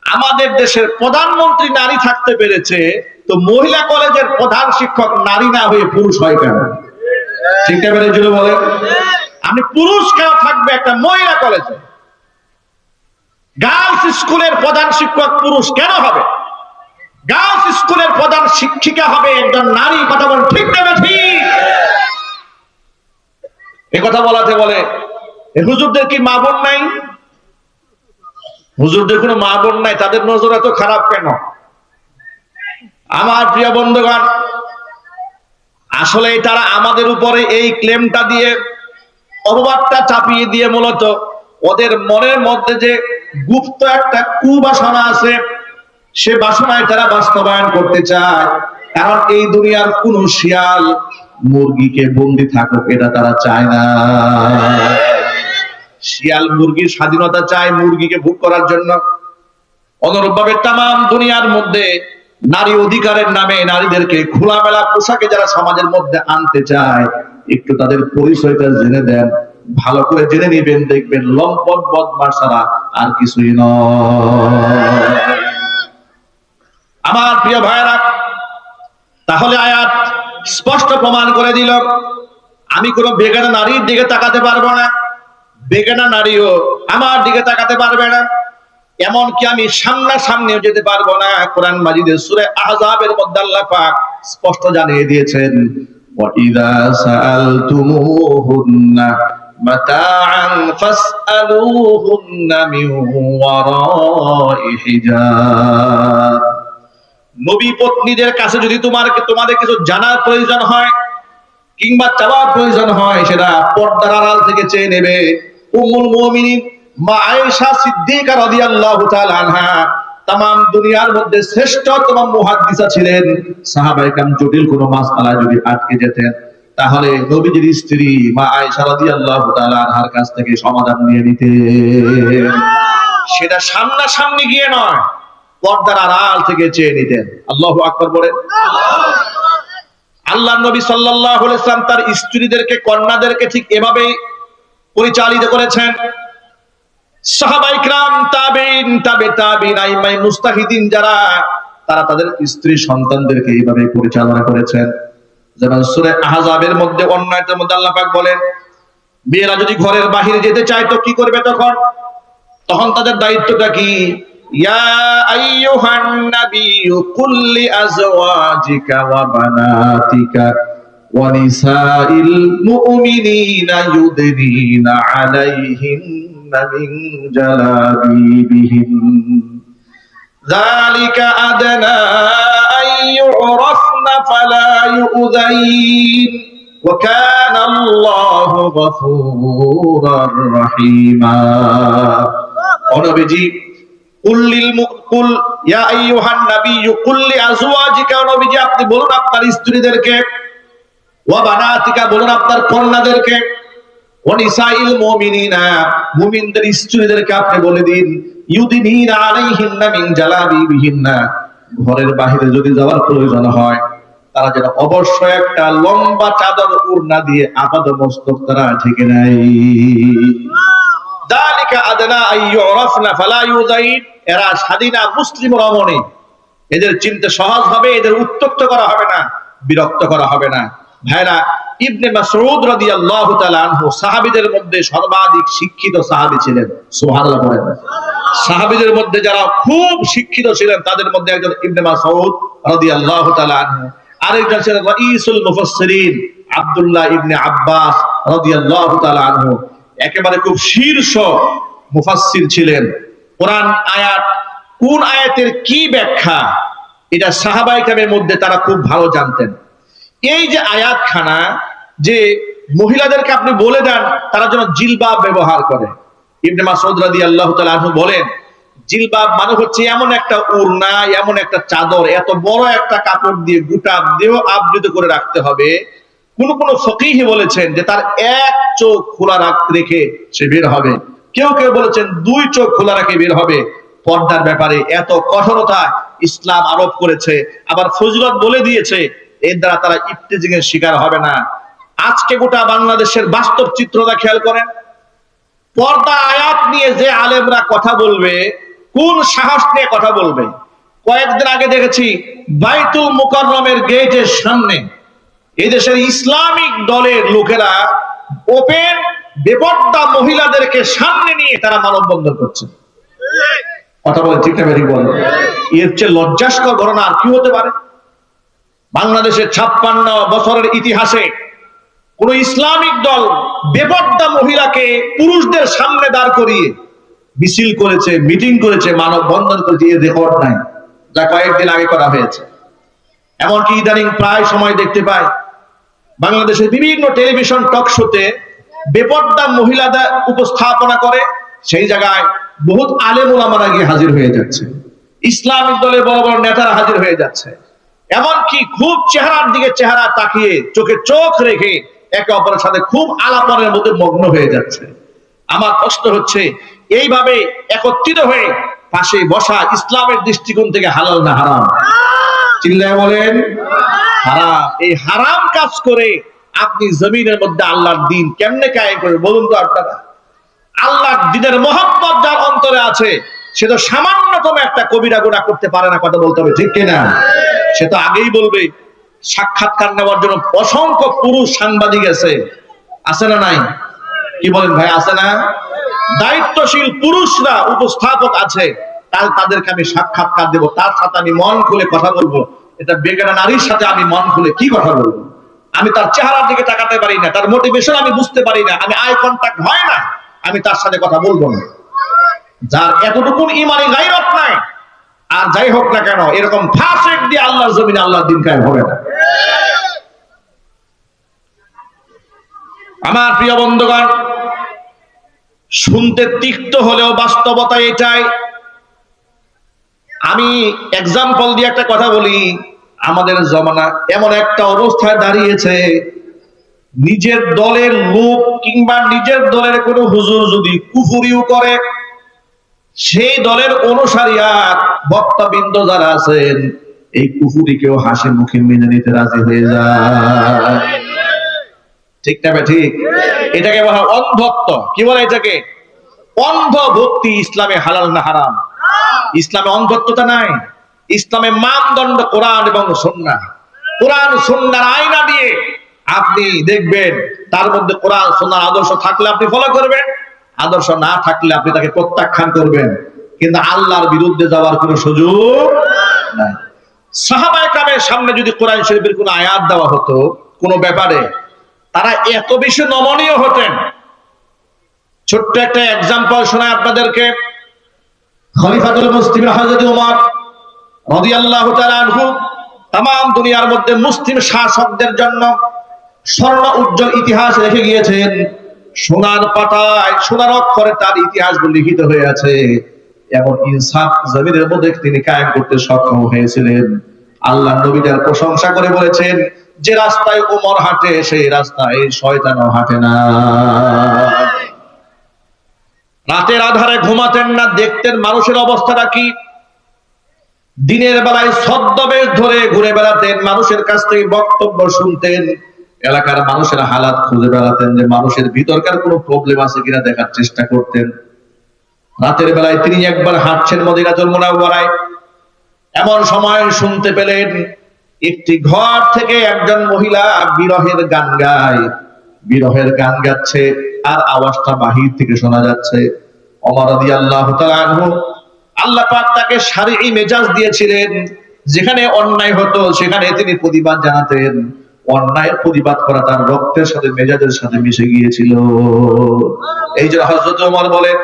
আমাদের দেশের প্রধানমন্ত্রী নারী থাকতে পেরেছে, তো মহিলা কলেজের প্রধান শিক্ষক নারী না হয়ে পুরুষ হয় কেন? ঠিক না জুড়ে বলেন। আপনি পুরুষ কেন থাকবে একটা মহিলা কলেজে? গার্লস স্কুলের প্রধান শিক্ষক পুরুষ কেন হবে? গার্লস স্কুলের প্রধান শিক্ষিকা হবে একজন নারী। কথা বলেন ঠিক না ঠিক? এই কথা বলাতে বলে হুজুরদের কি মা বোন নাই? হুজুরদের কোনো মা বোন নাই, তাদের নজর এত খারাপ কেন? আমার প্রিয় বন্ধুগণ, আসলে তারা আমাদের উপরে এই ক্লেমটা দিয়ে, অপবাদটা চাপিয়ে দিয়ে মূলত ওদের মনের মধ্যে যে গুপ্ত একটা কুবাসনা আছে, সে বাসনায় তারা বাস্তবায়ন করতে চায়। কারণ এই দুনিয়ার কোন শিয়াল মুরগিকে বন্দি থাকুক এটা তারা চায় না। শিয়াল মুরগির স্বাধীনতা চায় মুরগিকে ভোগ করার জন্য। অনুরূপভাবে তামাম দুনিয়ার মধ্যে নারী অধিকারের নামে নারীদেরকে খোলামেলা পোশাকে যারা সমাজের মধ্যে আনতে চায়, একটু তাদের পরিচয়টা জেনে দেন, ভালো করে জেনে নিবেন, দেখবেন লম্পট বদমাশ ছাড়া আর কিছুই নয়। আমার প্রিয় ভাইরা, তাহলে আয়াত স্পষ্ট প্রমাণ করে দিল আমি কোন বেগানা নারীর দিকে তাকাতে পারবো না, বেগানা নারীও আমার দিকে তাকাতে পারবে না, এমনকি আমি সামনাসামনিও যেতে পারবো না। কোরআন মাজিদের সূরা আহজাবের মধ্যে আল্লাহ পাক স্পষ্ট জানিয়ে দিয়েছেন, ওয়া ইযা সাআলতুমুহুন্না মাতাআন ফাসআলুহুন্না মিন ওয়ারাই হিজাব। নবী পত্নীদের কাছে যদি তোমাদের কিছু জানার প্রয়োজন হয় কিংবা চাওয়ার প্রয়োজন হয়, সেটা পর্দার আড়াল থেকে চেয়ে নেবে। উম্মুল মুমিনিন মা আয়েশা সিদ্দিকা রাদিয়াল্লাহু তাআলা আনহা তামাম দুনিয়ার মধ্যে শ্রেষ্ঠতম মুহাদ্দিসা ছিলেন। সাহাবায়ে কেরাম জটিল কোনো মাসআলা যদি আটকে যেতেন, তাহলে নবীজির স্ত্রী মা আয়েশা রাদিয়াল্লাহু তাআলা আনহার কাছ থেকে সমাধান নিয়ে নিতেন। সেটা সামনাসামনি গিয়ে নয়, পর্দার আড়াল থেকে চেয়ে নিতেন। আল্লাহু আকবার বলেন। আল্লাহ নবী সাল্লাল্লাহু আলাইহি ওয়াসাল্লাম তার স্ত্রীদেরকে, কন্যাদেরকে ঠিক এভাবেই পরিচালিত করেছেন। সাহাবায়ে কিরাম, তাবেঈন, তাবেঈন, আইম্মায়ে মুজতাহিদিন যারা, তারা তাদের স্ত্রী সন্তানদেরকে এইভাবে পরিচালনা করেছেন। যেমন সূরা আহজাবের মধ্যে অন্য আয়াতের মধ্যে আল্লাহ পাক বলেন, মেয়েরা যদি ঘরের বাহিরে যেতে চায় তো কি করবে? তখন তাদের দায়িত্বটা কি? ইয়া আইয়ুহান নাবিয়্যু কুল লিআজওয়াজিকা ওয়া বানাতিকা ওয়া নিসাইল মুমিনিনা ইউদনিনা আলাইহিন্না মিন জালাবিবিহিন যালিকা আদনা আইয়ুরাফনা ফালা ইউযাইন ওয়া কানা আল্লাহু গফুরার রহিমা। ও নবীজি, কুল ইয়া আইয়ুহান নাবিয়্যু কুল লিআজওয়াজিকা, নবীজি আপনি বলুন আপনার স্ত্রীদেরকে, ওয়া বানাতিকা বলুন আপনার কন্যাদেরকে, ওয়া নিসাইল মুমিনিনা মুমিনদের স্ত্রীদেরকে আপনি বলে দিন, ইউদিনিনা আলাইহিন্না মিন জালাবিবিহিন্না, ঘরের বাইরে যদি যাওয়ার প্রয়োজন হয় তারা যেন অবশ্যই একটা লম্বা চাদর ওড়না দিয়ে আপাদমস্তক তারা ঢেকে নেয়। যালিকা আদনা আইয়ুরাফনা ফালা ইউযাইন, এরা স্বাধীনা মুসলিম রমণী, এদের চিনতে সহজ হবে, এদের উত্ত্যক্ত করা হবে না, বিরক্ত করা হবে না। ভাইরা, ইবনে মাসউদ রাদিয়াল্লাহু তাআলা আনহু সাহাবীদের মধ্যে সর্বাধিক শিক্ষিত সাহাবী ছিলেন। সুবহানাল্লাহ বলেন। সাহাবীদের মধ্যে যারা খুব শিক্ষিত ছিলেন তাদের মধ্যে একজন ইবনে মাসউদ রাদিয়াল্লাহু তাআলা আনহু, আরেকজন ছিলেন রাইসুল মুফাসসিরিন আব্দুল্লাহ ইবনে আব্বাস রাদিয়াল্লাহু তাআলা আনহু, একেবারে খুব শীর্ষ মুফাসসির ছিলেন। কোরআন আয়াত, কোন আয়াতের কি ব্যাখ্যা, এটা সাহাবায়ে কেরামের মধ্যে তারা খুব ভালো জানতেন। এই যে আয়াতখানা, যে মহিলাদেরকে আপনি বলে দেন তারা যেন জিলবাব ব্যবহার করে, ইবনে মাসউদ রাদিয়াল্লাহু তাআলা আনহু বলেন, জিলবাব মানে হচ্ছে এমন একটা ওড়না, এমন একটা চাদর, এত বড় একটা কাপড় দিয়ে গোটা দেহ আবৃত করে রাখতে হবে। কোন ফকিহ বলেছেন যে তার এক চোখ খোলা রেখে সে বের হবে, কেউ বলেছেন দুই চোখ খোলা রেখে বের হবে। পর্দার ব্যাপারে এত কঠোরতা ইসলাম আরোপ করেছে, আবার ফজিলত বলে দিয়েছে, এর দ্বারা তারা ইফতিজিং এর শিকার হবে না। আজকে গোটা বাংলাদেশের বাস্তব চিত্রটা খেয়াল করেন। পর্দা আয়াত নিয়ে যে আলেমরা কথা বলবে, কোন সাহস নিয়ে কথা বলবে? কয়েকদিন আগে দেখেছি বাইতুল মুকাররমের গেটের সামনে এই দেশের ইসলামিক দলের লোকেরা ওপেন বেপর্দা মহিলাদেরকে সামনে নিয়ে তারা মানববন্ধন করছে। কথা বলে ঠিক না বেরিয়ে বল, এর চেয়ে লজ্জাস্কর ঘটনা আর কি হতে পারে? বাংলাদেশের 56 বছরের ইতিহাসে কোন ইসলামিক দল বেপর্দা মহিলাকে পুরুষদের সামনে দাঁড় করিয়ে মিছিল করেছে, মিটিং করেছে, মানববন্ধন করেছে, এর রেকর্ড নাই, যা কয়েকদিন আগে করা হয়েছে। এমনকি ইদানিং প্রায় সময় দেখতে পাই বাংলাদেশের বিভিন্ন টেলিভিশন টক শোতে বেপর্দা মহিলাদের উপস্থাপনা করে, সেই জায়গায় বহুত আলেম ওলামারা গিয়ে হাজির হয়ে যাচ্ছে, ইসলামিক দলের বড় বড় নেতারা হাজির হয়ে যাচ্ছে, এমনকি খুব চেহারার দিকে চেহারা তাকিয়ে চোখে চোখ রেখে একে অপরের সাথে খুব আলাপনের মধ্যে মগ্ন হয়ে যাচ্ছে। আমার প্রশ্ন হচ্ছে, এইভাবে একত্রিত হয়ে পাশে বসা ইসলামের দৃষ্টিকোণ থেকে হালাল না হারাম? চিল্লায় বলেন হারাম। এই হারাম কাজ করে আপনি জমিনের মধ্যে আল্লাহর দ্বীন কেমনে কায়েম করবে বলুন তো আপনারা? আল্লাহর দ্বীনের মহব্বত যার অন্তরে আছে সে তো সামান্যতম একটা কবিরা গুনাহ করতে পারে না, কথা বলতে হবে ঠিক কিনা? সে তো আগেই বলবে। সাক্ষাৎকার নেওয়ার জন্য অসংখ্য পুরুষ সাংবাদিক আছে না নাই? কি বলেন ভাই, আছে না? দায়িত্বশীল পুরুষরা উপস্থাপক আছে, তাদেরকে আমি সাক্ষাৎকার দেব, তার সাথে আমি মন খুলে কথা বলবো। এটা বেগানা নারীর সাথে আমি মন খুলে কি কথা বলবো? আমি তার চেহারার দিকে তাকাতে পারি না, তার মোটিভেশন আমি বুঝতে পারি না, আমি আই কন্টাক্ট হয় না, আমি তার সাথে কথা বলবো না। যার এতটুকু ইমানি গায়রত নাই, আর যাই হোক না কেন, এরকম ফাসিক দিয়ে আল্লাহর জমিনে আল্লাহর দ্বীন কায়েম হবে না। আমার প্রিয় বন্ধুগণ, শুনতে তিক্ত হলেও বাস্তবতা এটাই। আমি এক্সাম্পল দিয়ে একটা কথা বলি। আমাদের জমানা এমন একটা অবস্থায় দাঁড়িয়েছে, নিজের দলের লোক কিংবা নিজের দলের কোনো হুজুর যদি কুফরিও করে, সেই দলের অনুসারী আর বক্তাবৃন্দ যারা আছেন এই কুফুরিকেও হাসি মুখে মেনে নিতে রাজি হয়ে যায়। ঠিক না ঠিক? এটাকে বলা হয় অন্ধত্ব। কি বলে এটাকে? অন্ধ ভক্তি। ইসলামে হালাল না হারাম? ইসলামে অন্ধত্বতা নাই। ইসলামে মানদণ্ড কোরআন এবং সুন্নাহ। কোরআন সুন্নাহর আয়না দিয়ে আপনি দেখবেন, তার মধ্যে কোরআন সুন্নাহর আদর্শ থাকলে আপনি ফলো করবেন, আদর্শ না থাকলে আপনি তাকে প্রত্যাখ্যান করবেন। কিন্তু আল্লাহর বিরুদ্ধে যাওয়ার কোনো সুযোগ নাই। সাহাবায়ে কেরামের সামনে যদি কোরআন শরীফের কোনো আয়াত দেওয়া হতো কোনো ব্যাপারে, তারা এত বেশি নমনীয় হতেন। ছোট্ট একটা এক্সাম্পল শোনায় আপনাদেরকে। খলিফাতুল মুসলিমিন হযরত ওমর রাদিয়াল্লাহু তাআলা আনহু তাম দুনিয়ার মধ্যে মুসলিম শাসকদের জন্য স্বর্ণ উজ্জ্বল ইতিহাস রেখে গিয়েছেন। সোনার পাতায় সোনার অক্ষরে তার ইতিহাসগুলো লিখিত হয়ে আছে। এমন ইনসাফ জমিনের মধ্যে তিনি কায়েম করতে সক্ষম হয়েছিলেন। আল্লাহ নবী তার প্রশংসা করে বলেছেন, যে রাস্তায় ওমর হাঁটে সেই রাস্তায় শয়তানও হাঁটে না। রাতের আধারে ঘুমাতেন না, দেখতেন মানুষের অবস্থাটা কি। দিনের বেলায় ছদ্মবেশ ধরে ঘুরে বেড়াতেন, মানুষের কাছ থেকে বক্তব্য শুনতেন, এলাকার মানুষের হালাত খুঁজে বেড়াতেন, যে মানুষের ভিতরকার কোনো প্রবলেম আছে কিনা দেখার চেষ্টা করতেন। রাতের বেলায় তিনি একবার হাঁটছেন মদিনাতুল মুনাওয়ারায়। এমন সময় শুনতে পেলেন একটি ঘর থেকে একজন মহিলা বিরহের গান গায়। বিরহের গান গাচ্ছে আর আওয়াজটা বাহির থেকে শোনা যাচ্ছে। ওমর রাদিয়াল্লাহু তাআলা আনহু, আল্লাহ পাক তাকে শারঈ মেজাজ দিয়েছিলেন। যেখানে অন্যায় হতো সেখানে তিনি প্রতিবাদ জানাতেন। অন্যায়ের প্রতিবাদ করা তার রক্তের সাথে মেজাজের সাথে মিশে গিয়েছিল। এই যে হযরত ওমর বলেন,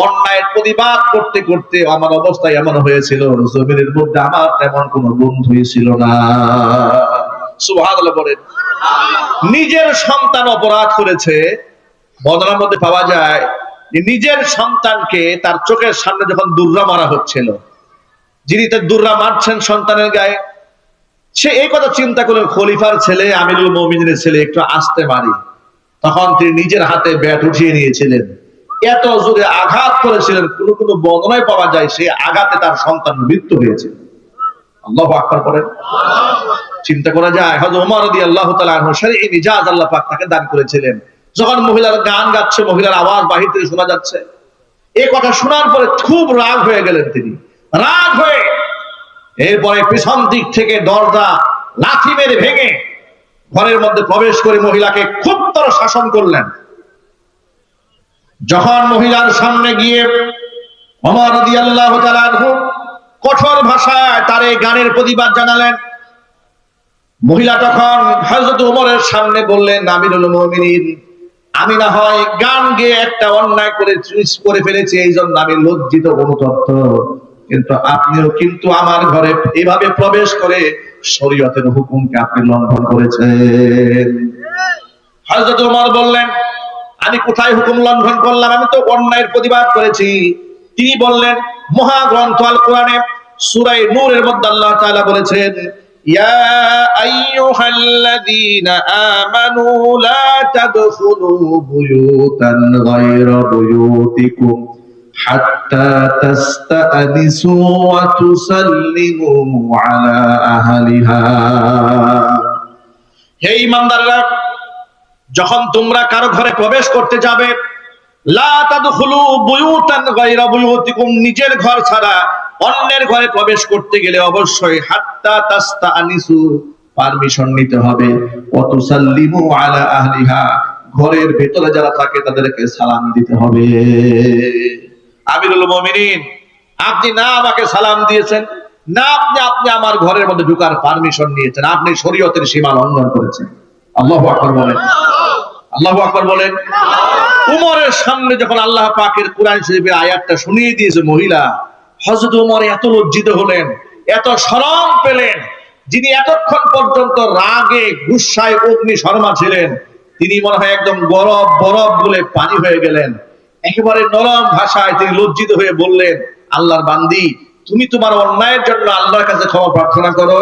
অন্যায়ের প্রতিবাদ করতে করতে আমার অবস্থা এমন হয়েছিল, জমিনের মধ্যে আমার তেমন কোনো বন্ধুই ছিল না। সুবহানাল্লাহ বলেন। নিজের সন্তান অপরাধ করেছে। বদনার মধ্যে পাওয়া যায় নিজের সন্তানকে তার চোখের সামনে যখন দুর্রা মারা হচ্ছিল, যিনি তার দুর্রা মারছেন সন্তানের গায়ে, সে এই কথা চিন্তা করলেন, খলিফার ছেলে, আমিরুল মুমিনিনের ছেলে, একটু আস্তে মারি। তখন তিনি নিজের হাতে ব্যাট উঠিয়ে নিয়েছিলেন। এত জোরে আঘাত করেছিলেন, কোন কোন বর্ণনায় পাওয়া যায় সেই আঘাতে তার সন্তান মৃত্যু হয়েছে। আল্লাহু আকবার বলেন। চিন্তা করা যায় হযরত ওমর রাদিয়াল্লাহু তাআলা আনহু শারঈ মিজাজ আল্লাহ পাক তাকে দান করেছিলেন। যখন মহিলার গান গাচ্ছে, মহিলার আওয়াজ বাহির থেকে শোনা যাচ্ছে, এই কথা শোনার পরে খুব রাগ হয়ে গেলেন তিনি। রাগ হয়ে এরপরে পিছন দিক থেকে দরজা লাথি মেরে ভেঙে ঘরের মধ্যে প্রবেশ করে মহিলাকে খুব তর শাসন করলেন। যখন মহিলার সামনে গিয়ে ওমর রাদিয়াল্লাহু তাআলা আনহু কঠোর ভাষায় তার এই গানের প্রতিবাদ জানালেন, মহিলা তখন হযরত ওমরের সামনে বললেন, আমিরুল মুমিনিন, আমি না হয় গান গেয়ে একটা অন্যায় করে ফেলেছি, এই জন্য আমি লজ্জিত অনুতপ্ত, কিন্তু আপনিও কিন্তু আমার ঘরে এভাবে প্রবেশ করে শরীয়তের হুকুমকে আপনি লঙ্ঘন করেছেন। হযরত ওমর বললেন, আমি কোথায় হুকুম লঙ্ঘন করলাম? আমি তো অন্যায়ের প্রতিবাদ করেছি। তিনি বললেন, মহাগ্রন্থ আল কোরআনে সূরা নূরের মধ্যে আল্লাহ তাআলা বলেছেন, ইয়া আইয়ুহাল্লাযীনা আমানু লা তাদখুলু বুয়ুতান গায়রা বুয়ুতিকুম হাত্তা তাস্তানিসু ওয়া তুসাল্লিমু আলা আহলিহা। হে ঈমানদাররা, যখন তোমরা কারো ঘরে প্রবেশ করতে যাবে, লা তাদখুলু বুয়ুতান গায়রা বুয়ুতিকুম, নিজের ঘর ছাড়া অন্যের ঘরে প্রবেশ করতে গেলে অবশ্যই হাত্তা তাস্তানিসু, পারমিশন নিতে হবে, ওয়া তুসাল্লিমু আলা আহলিহা, ঘরের ভিতরে যারা থাকে তাদেরকে সালাম দিতে হবে। আমিরুল মুমিনিন, আপনি না আমাকে সালাম দিয়েছেন, না আপনি আমার ঘরের মধ্যে ঢোকার পারমিশন নিয়েছেন, আপনি শরীয়তের সীমা লঙ্ঘন করেছেন। আল্লাহু আকবার বলেন। আল্লাহু আকবার বলেন। উমরের সামনে যখন আল্লাহ পাকের কোরআন শরীফের আয়াতটা শুনিয়ে দিয়েছে মহিলা, হযরত ওমর এত লজ্জিত হলেন, এত শরম পেলেন। যিনি এতক্ষণ পর্যন্ত রাগে গুসায় অগ্নি শর্মা ছিলেন, তিনি মনে হয় একদম বরফ বরফ বলে পানি হয়ে গেলেন। একেবারে নরম ভাষায় তিনি লজ্জিত হয়ে বললেন, আল্লাহর বান্দি, তুমি তোমার অন্যায়ের জন্য আল্লাহর কাছে ক্ষমা প্রার্থনা করো,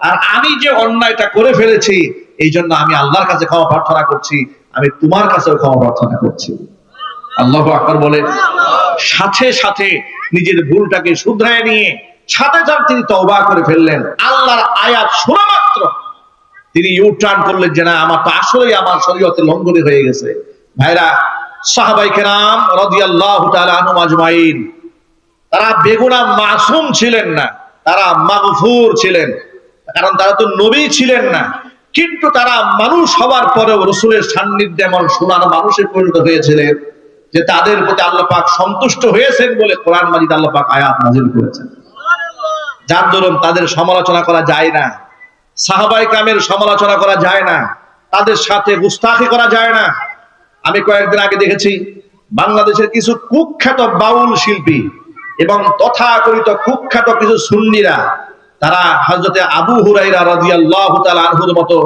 আর আমি যে অন্যায়টা করে ফেলেছি এই জন্য আমি আল্লাহর কাছে ক্ষমা প্রার্থনা করছি, আমি তোমার কাছেও ক্ষমা প্রার্থনা করছি। আল্লাহু আকবার বলেন। সাথে সাথে নিজের ভুলটাকে শুধরায় নিয়ে সাথে সাথে তিনি তওবা করে ফেললেন। আল্লাহর আয়াত শোনা মাত্র তিনি ইউটার্ন করলেন যে না, আমার তো আসলেই আমার শরীয়তে লঙ্ঘন হয়ে গেছে। ভাইরা, সাহাবায়ে কেরাম রাদিয়াল্লাহু তাআলা আনহুম আজমাইন, তারা বেগুনাহ মাসুম ছিলেন না, তারা মাগফুর ছিলেন, কারণ তারা তো নবী ছিলেন না। কিন্তু তারা মানুষ হওয়ার পরেও রাসূলের সান্নিধ্যে এমন সোনার মানুষে পরিণত হয়েছিলেন যে তাদের প্রতি আল্লাহ পাক সন্তুষ্ট হয়েছেন বলে কোরআন মাজিদ আল্লাহ পাক আয়াত নাযিল করেছেন, যার দরুন তাদের সমালোচনা করা যায় না, সাহাবায়ে কেরামের সমালোচনা করা যায় না, তাদের সাথে গুস্তাখি করা যায় না। আমি কয়েকদিন আগে দেখেছি বাংলাদেশের কিছু কুখ্যাত বাউল শিল্পী এবং তথাকথিত কুখ্যাত কিছু সুন্নিরা, তারা হযরতে আবু হুরায়রা রাদিয়াল্লাহু তাআলা আনহুর মতো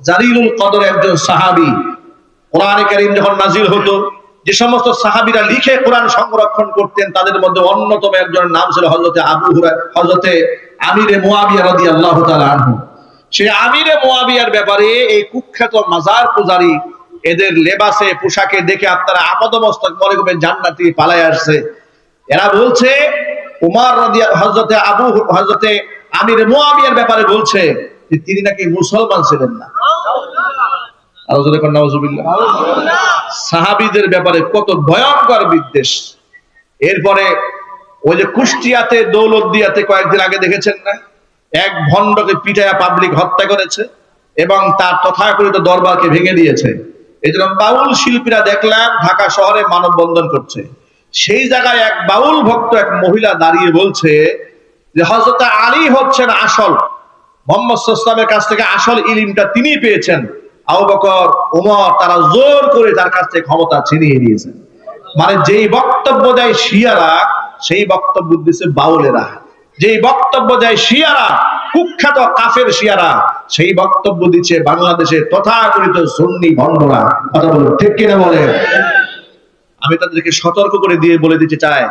জালিলুল কদর একজন সাহাবী, কোরআনে কারীম যখন নাজিল হতো, যে সমস্ত সাহাবীরা লিখে কোরআন সংরক্ষণ করতেন, তাদের মধ্যে অন্যতম একজনের নাম ছিল হযরতে আবু হুরায়রা, হযরতে আমিরে মুয়াবিয়া রাদিয়াল্লাহু তাআলা আনহু। সেই আমিরে মুয়াবিয়ার ব্যাপারে এই কুখ্যাত মাজার পূজারী এদের লেবাসে পোশাকে দেখে আপনারা আপাদমস্তক মনে করবেন জান্নাতি পালায় আসছে। এরা বলছে উমর হযরতে আমির মুয়াবিয়ার ব্যাপারে বলছে যে তিনি নাকি মুসলমান ছিলেন না। আর যদি কোন নাউজুবিল্লাহ, সাহাবীদের ব্যাপারে কত ভয়ঙ্কর বিদ্বেষ। এরপরে ওই যে কুষ্টিয়াতে দৌলতদিয়াতে কয়েকদিন আগে দেখেছেন না, এক ভণ্ডকে পিটায়া পাবলিক হত্যা করেছে এবং তার তথাকথিত দরবারকে ভেঙে দিয়েছে। এই জন্য বাউল শিল্পীরা দেখলাম ঢাকা শহরে মানববন্ধন করছে। সেই জায়গায় এক বাউল ভক্ত এক মহিলা দাঁড়িয়ে বলছে যে হযরত আলী হচ্ছেন আসল, মুহাম্মদ সাল্লাল্লাহু আলাইহি ওয়াসাল্লামের কাছ থেকে আসল ইলমটা তিনি পেয়েছেন, আবু বকর ওমর তারা জোর করে তার কাছ থেকে ক্ষমতা ছিনিয়ে নিয়েছেন। মানে যেই বক্তব্য দেয় শিয়ারা, সেই বক্তব্য দিচ্ছে বাউলেরা। যেই বক্তব্য দেয় শিয়ারা, কুখ্যাত কাফের শিয়ারা, সেই বক্তব্য দিচ্ছে বাংলাদেশের তথাকথিত সুন্নি ভণ্ডরা। কথা বলুন ঠিক কিনা বলেন? আমি তাদেরকে সতর্ক করে দিয়ে বলে দিতে চাই,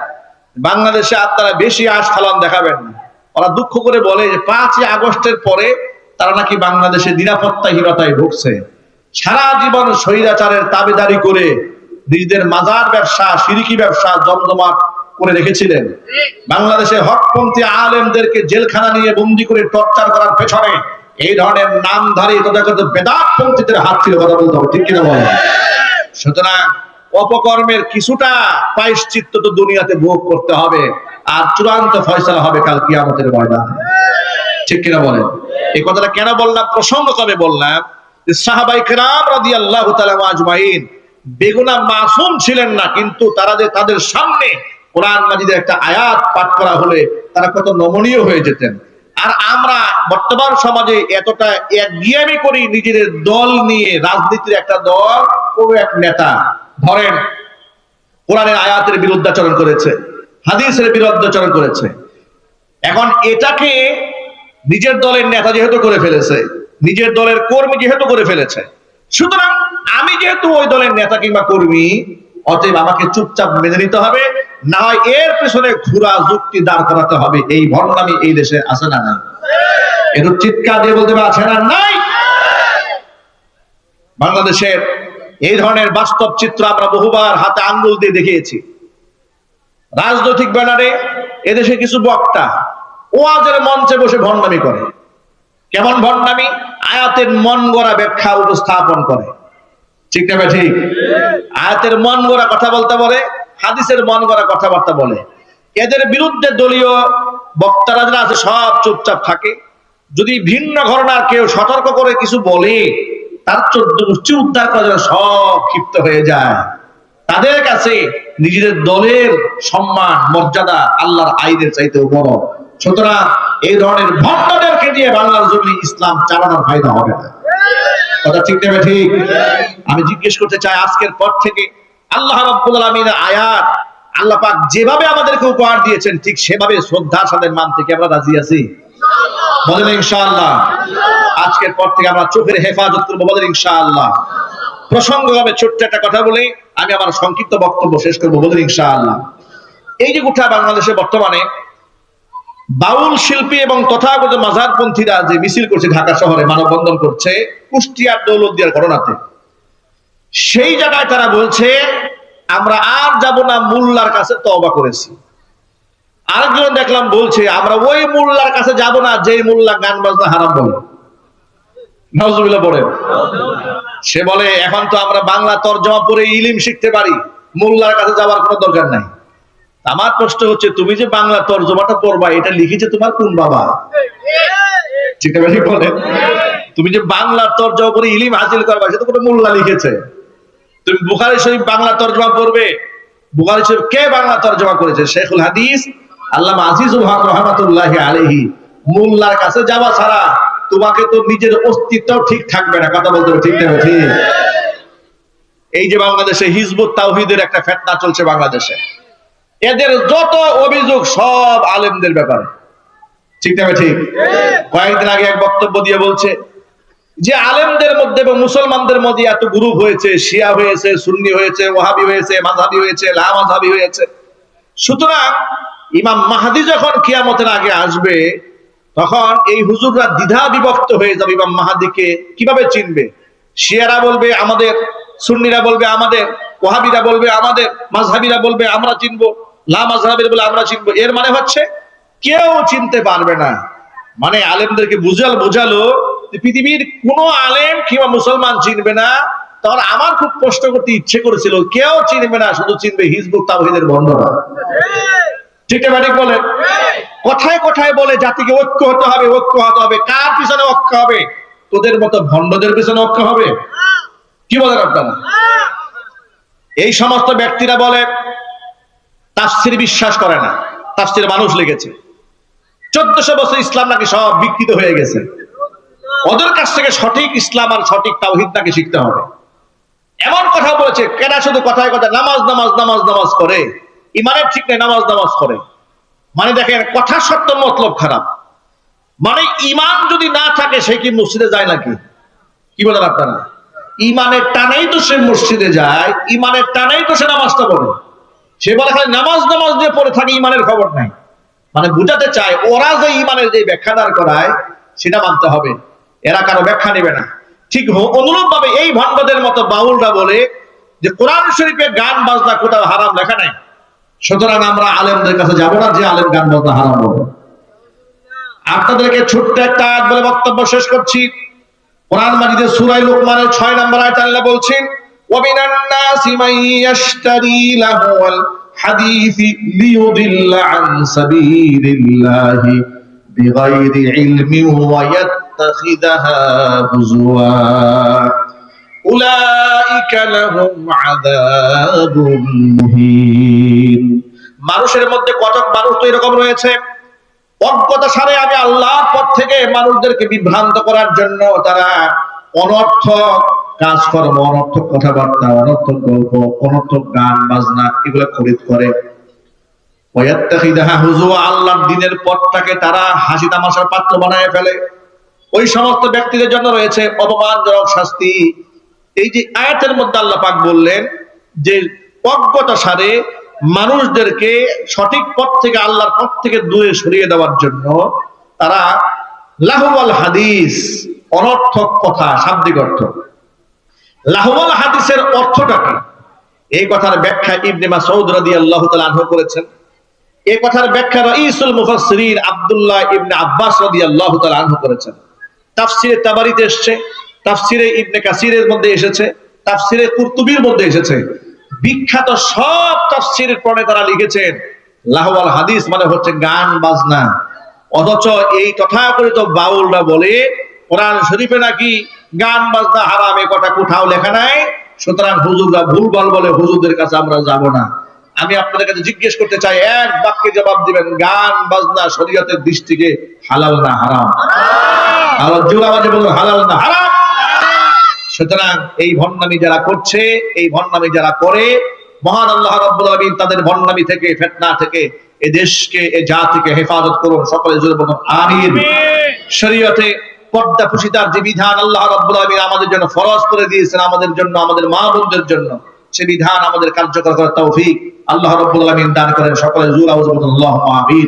বাংলাদেশে আপনারা বেশি আস্ফালন দেখাবেন না। ওরা দুঃখ করে বলে যে 5ই আগস্টের পরে তারা নাকি বাংলাদেশে নিরাপত্তাহীনতায় ভুগছে। সারা জীবন স্বৈরাচারের তাবেদারি করে নিজেদের মাজার ব্যবসা, শিরকি ব্যবসা জমজমাট করে রেখেছিলেন। বাংলাদেশে হকপন্থী আলেমদেরকে জেলখানা নিয়ে বন্দী করে টর্চার করার পেছনে এই ধরনের নামধারী তথাকথিত বেদাতপন্থীদের হাত ছিল। কথা বলতে হবে ঠিক কিনা বলেন? সুতরাং অপকর্মের কিছুটা প্রায়শ্চিত্ত তো দুনিয়াতে ভোগ করতে হবে, আর চূড়ান্ত ফয়সালা হবে কাল কিয়ামতের ময়দানে। ঠিক কিনা বলেন? এই কথাটা কেন বললাম, প্রসঙ্গক্রমে বললাম যে সাহাবায়ে কেরাম রাদিয়াল্লাহু তাআলা আজমাইন বেগুনাহ মাসুম ছিলেন না, কিন্তু তারা যে তাদের সামনে কোরআন মাজিদের একটা আয়াত পাঠ করা হলে তারা কত নমনীয় হয়ে যেতেন। আর আমরা বর্তমান সমাজে এতটা একঘেয়েমি করি নিজেদের দল নিয়ে, রাজনীতির একটা দল, কোন এক নেতা ধরেন কোরআনের আয়াতের বিরুদ্ধাচরণ করেছে, হাদিসের বিরুদ্ধাচরণ করেছে, এখন এটাকে নিজের দলের নেতা যেহেতু করে ফেলেছে, নিজের দলের কর্মী যেহেতু করে ফেলেছে, সুতরাং আমি যেহেতু ওই দলের নেতা কিংবা কর্মী, অতএব আমাকে চুপচাপ মেনে নিতে হবে, না হয় এর পেছনে ঘোরা যুক্তি দাঁড় করাতে হবে। এই ভণ্ডামি এই দেশে আছে না নাই? একটু চিৎকার দিয়ে বলতে হবে আছে না নাই? বাংলাদেশের এই ধরনের বাস্তব চিত্র আমরা বহুবার হাতে আঙ্গুল দিয়ে দেখিয়েছি। রাজনৈতিক ব্যানারে এদেশে কিছু বক্তা ওয়াজের মঞ্চে বসে ভণ্ডামি করে। কেমন ভণ্ডামি? আয়াতের মন গড়া ব্যাখ্যা উপস্থাপন করে। ঠিক না ঠিক? আয়াতের মন গড়া কথা বলতে বলে, হাদিসের মন গড়া কথাবার্তা বলে। এদের বিরুদ্ধে দলীয় বক্তারা যারা আছে সব চুপচাপ থাকে। যদি ভিন্ন ঘটনার কেউ সতর্ক করে কিছু বলে, তার 14 গোষ্ঠী উদ্ধার করার জন্য সব ক্ষিপ্ত হয়ে যায়। তাদের কাছে নিজেদের দলের সম্মান মর্যাদা আল্লাহর আইনের চাইতেও বড়। সুতরাং এই ধরনের ভক্তদেরকে দিয়ে বাংলার জমি ইসলাম চালানোর ফায়দা হবে না। কথা ঠিক না ঠিক? আমি জিজ্ঞেস করতে চাই, আজকের পর থেকে আল্লাহ রাব্বুল আলামিনের আয়াত আল্লাহ পাক যেভাবে আমাদেরকে উপহার দিয়েছেন ঠিক সেভাবে শ্রদ্ধার সাথে মানতে কি আমরা রাজি আছি? বলেন ইনশাআল্লাহ। আজকের পর থেকে আমরা চোখের হেফাজত করবো, বলেন ইনশাআল্লাহ। প্রসঙ্গভাবে ছোট্ট একটা কথা বলে আমি আমার সংক্ষিপ্ত বক্তব্য শেষ করবো, বলেন ইনশাআল্লাহ। এই যে গোটা বাংলাদেশে বর্তমানে বাউল শিল্পী এবং তথাকথিত মাজারপন্থীরা যে মিছিল করছে, ঢাকা শহরে মানববন্ধন করছে কুষ্টিয়ার দৌলতদিয়ার ঘটনাতে, সেই জায়গায় তারা বলছে আমরা আর যাব না, মোল্লার কাছে তওবা করেছি, আরেকজন দেখলাম বলছে আমরা ওই মোল্লার কাছে যাব না যে মোল্লা গান বাজনা হারাম বলে। নাউজুবিল্লাহ বলেন। সে বলে এখন তো আমরা বাংলা তরজমা পড়ে ইলম শিখতে পারি, মোল্লার কাছে যাওয়ার কোনো দরকার নাই। আমার প্রশ্ন হচ্ছে, তুমি যে বাংলা তরজমাটা পড়বা এটা লিখেছে তোমার কোন বাবা? ঠিক আছে বলেন। তুমি যে বাংলা তরজমা করে ইলম হাসিল করবা সেটা কোনো মোল্লা লিখেছে? তুমি বুখারী শরীফ বাংলা তরজমা পড়বে, বুখারী শরীফ কে বাংলা তরজমা করেছে? শেখুল হাদিস আল্লামা আজিজুল হক রাহমাতুল্লাহি আলাইহি। মোল্লার কাছে যাওয়া ছাড়া তোমাকে তো নিজের অস্তিত্বও ঠিক থাকবে না। কথা বলতে হবে, ঠিক না? ঠিক। এই যে বাংলাদেশে হিজবুত তাওহীদের একটা ফিতনা চলছে বাংলাদেশে, এদের যত অভিযোগ সব আলেমদের ব্যাপারে। ঠিক না? ঠিক। কয়েকদিন আগে এক বক্তব্য দিয়ে বলছে যে আলেমদের মধ্যে এবং মুসলমানদের মধ্যে এত গ্রুপ হয়েছে, শিয়া হয়েছে, সুন্নি হয়েছে, ওয়াহাবি হয়েছে, মাযহাবি হয়েছে, লা মাযহাবি হয়েছে। সুতরাং ইমাম মাহদী যখন কিয়ামতের আগে আসবে তখন এই হুজুররা দ্বিধা বিভক্ত হয়ে যাবে ইমাম মাহদীকে কিভাবে চিনবে। শিয়ারা বলবে আমাদের, সুন্নিরা বলবে আমাদের, ওয়াহাবিরা বলবে আমাদের, মাযহাবিরা বলবে আমরা চিনবো, লা মাযহাবিরা বলে আমরা চিনবো। এর মানে হচ্ছে কেউ চিনতে পারবে না। মানে আলেমদেরকে বুঝালো যে পৃথিবীর কোন আলেম কিংবা মুসলমান চিনবে না। তখন আমার খুব প্রশ্ন করতে ইচ্ছে করেছিল, কেউ চিনবে না, শুধু চিনবে হিজবুত তাওহীদের বন্ধুরা। ঠিক না? ঠিক বলেন। কথায় কথায় বলে জাতিকে ঐক্য হতে হবে, ঐক্য হতে হবে। কার পিছনে ঐক্য হবে? তোদের মতো ভণ্ডদের পিছনে ঐক্য হবে? কি বলেন আপনারা? এই সমস্ত ব্যক্তিরা বলে তাফসীর বিশ্বাস করে না, তাফসীর মানুষ লিখেছে। 1400 বছর ইসলাম নাকি সব বিকৃত হয়ে গেছে। ওদের কাছ থেকে সঠিক ইসলাম আর সঠিক তাওহীদ নাকি শিখতে হবে, এমন কথা বলেছে। কেনা শুধু কথায় কথায় নামাজ নামাজ নামাজ নামাজ করে, ইমানের ঠিক নেই, নামাজ নামাজ করে। মানে দেখেন, কথা সত্য মতলব খারাপ। মানে ইমান যদি না থাকে সে কি মসজিদে যায় নাকি? কি বলেন আপনারা? ইমানের টানেই তো সে মসজিদে যায়, ইমানের টানেই তো সে নামাজটা পড়ে। সে বলে খালি নামাজ নামাজ দিয়ে পড়ে থাকে, ইমানের খবর নাই। মানে বুঝাতে চায় ওরা যে ইমানের যে ব্যাখ্যা দাঁড় করায় সেটা মানতে হবে, এরা কারো ব্যাখ্যা নেবে না। ঠিক অনুরূপ ভাবে এই ভণ্ডদের মতো বাউলরা বলে যে কোরআন শরীফে গান বাজনা কোথাও হারাম লেখা নাই, সুতরাং আমরা আলেমদের কাছে যাব না যে আলেম গান বাজনা হারাম বলে। আপনাদেরকে ছোট্ট একটা আয়াত বলে বক্তব্য শেষ করছি। কোরআন মাজিদের সূরা লুকমানের 6 নম্বর আয়াতে আল্লাহ বলছেন, ওয়ামিনান নাসি মান ইয়াশতারি লাহুল হাদিসি লিয়ুদিল্লা আন সাবিলিল্লাহি বিগাইরি ইলমিন ওয়া ইয়াত্তাখিদাহা হুজুয়া উলাইকা লাহুম আযাবুন মুহিন। মানুষের মধ্যে কতক মানুষ তো এরকম রয়েছে, অজ্ঞতা সারে আমি আল্লাহর পথ থেকে মানুষদেরকে বিভ্রান্ত করার জন্য তারা অনর্থক কাজকর্ম, অনর্থক কথাবার্তা, অনর্থক গল্প, অনর্থক গান বাজনা এগুলো খরিদ করে। ওয়ায়াত্তাখিদাহা হুজুয়া, আল্লাহর দ্বীনের পথটাকে তারা হাসি তামাশার পাত্র বানায় ফেলে। ওই সমস্ত ব্যক্তিদের জন্য রয়েছে অপমানজনক শাস্তি। এই যে আয়াতের মধ্যে আল্লাহ পাক বললেন যে অজ্ঞতা সারে মানুষদেরকে সঠিক পথ থেকে, আল্লাহর পথ থেকে দূরে সরিয়ে দেওয়ার জন্য তারা লাহুয়াল হাদিস, অনর্থক কথা, শাব্দিক অর্থ। লাহুয়াল হাদিসের অর্থটা কি? এই কথার ব্যাখ্যা ইবনে মাসউদ রাদিয়াল্লাহু তাআলা আনহু করেছেন। এই কথার ব্যাখ্যা রাইসুল মুফাসসিরিন আব্দুল্লাহ ইবনে আব্বাস রাদিয়াল্লাহু তাআলা আনহু করেছেন। তাফসীরে তাবারিতে এসেছে, তাফসীরে ইবনে কাসিরের মধ্যে এসেছে, তাফসীরে কুরতুবীর মধ্যে এসেছে। বিখ্যাত সব তাফসীরের প্রণেতারা লিখেছেন লাহওয়াল হাদিস মানে হচ্ছে গান বাজনা। অথচ এই তথাকথিত বাউলরা বলে কোরআন শরীফে নাকি গান বাজনা হারাম, এ কথা কোথাও লেখা নাই। সুতরাং হুজুররা ভুলভাল বলে, হুজুরদের কাছে আমরা যাব না। আমি আপনাদের কাছে জিজ্ঞেস করতে চাই, এক বাক্যে জবাব দিবেন, গান বাজনা শরীয়তের দৃষ্টিতে হালাল না হারাম? আর জোর আওয়াজে বলুন, হালাল না হারাম? সুতরাং এই ভণ্ডামি যারা করছে, এই ভণ্ডামি যারা করে, মহান আল্লাহ রাব্বুল আলামিন তাদের ভণ্ডামি থেকে, ফিতনা থেকে এই দেশকে, এই জাতিকে হেফাজত করুন। সকলে জোরে বলুন আমিন। শরীয়তে পর্দা পুশিতার যে বিধান আল্লাহ রাব্বুল আলামিন আমাদের জন্য ফরজ করে দিয়েছেন, আমাদের জন্য, আমাদের মা বোনদের জন্য, সে বিধান আমাদের কার্যকর করার তৌফিক আল্লাহ রাব্বুল আলামিন দান করেন। সকলে জোরে আওয়াজে বলুন আল্লাহুম্মা আমিন।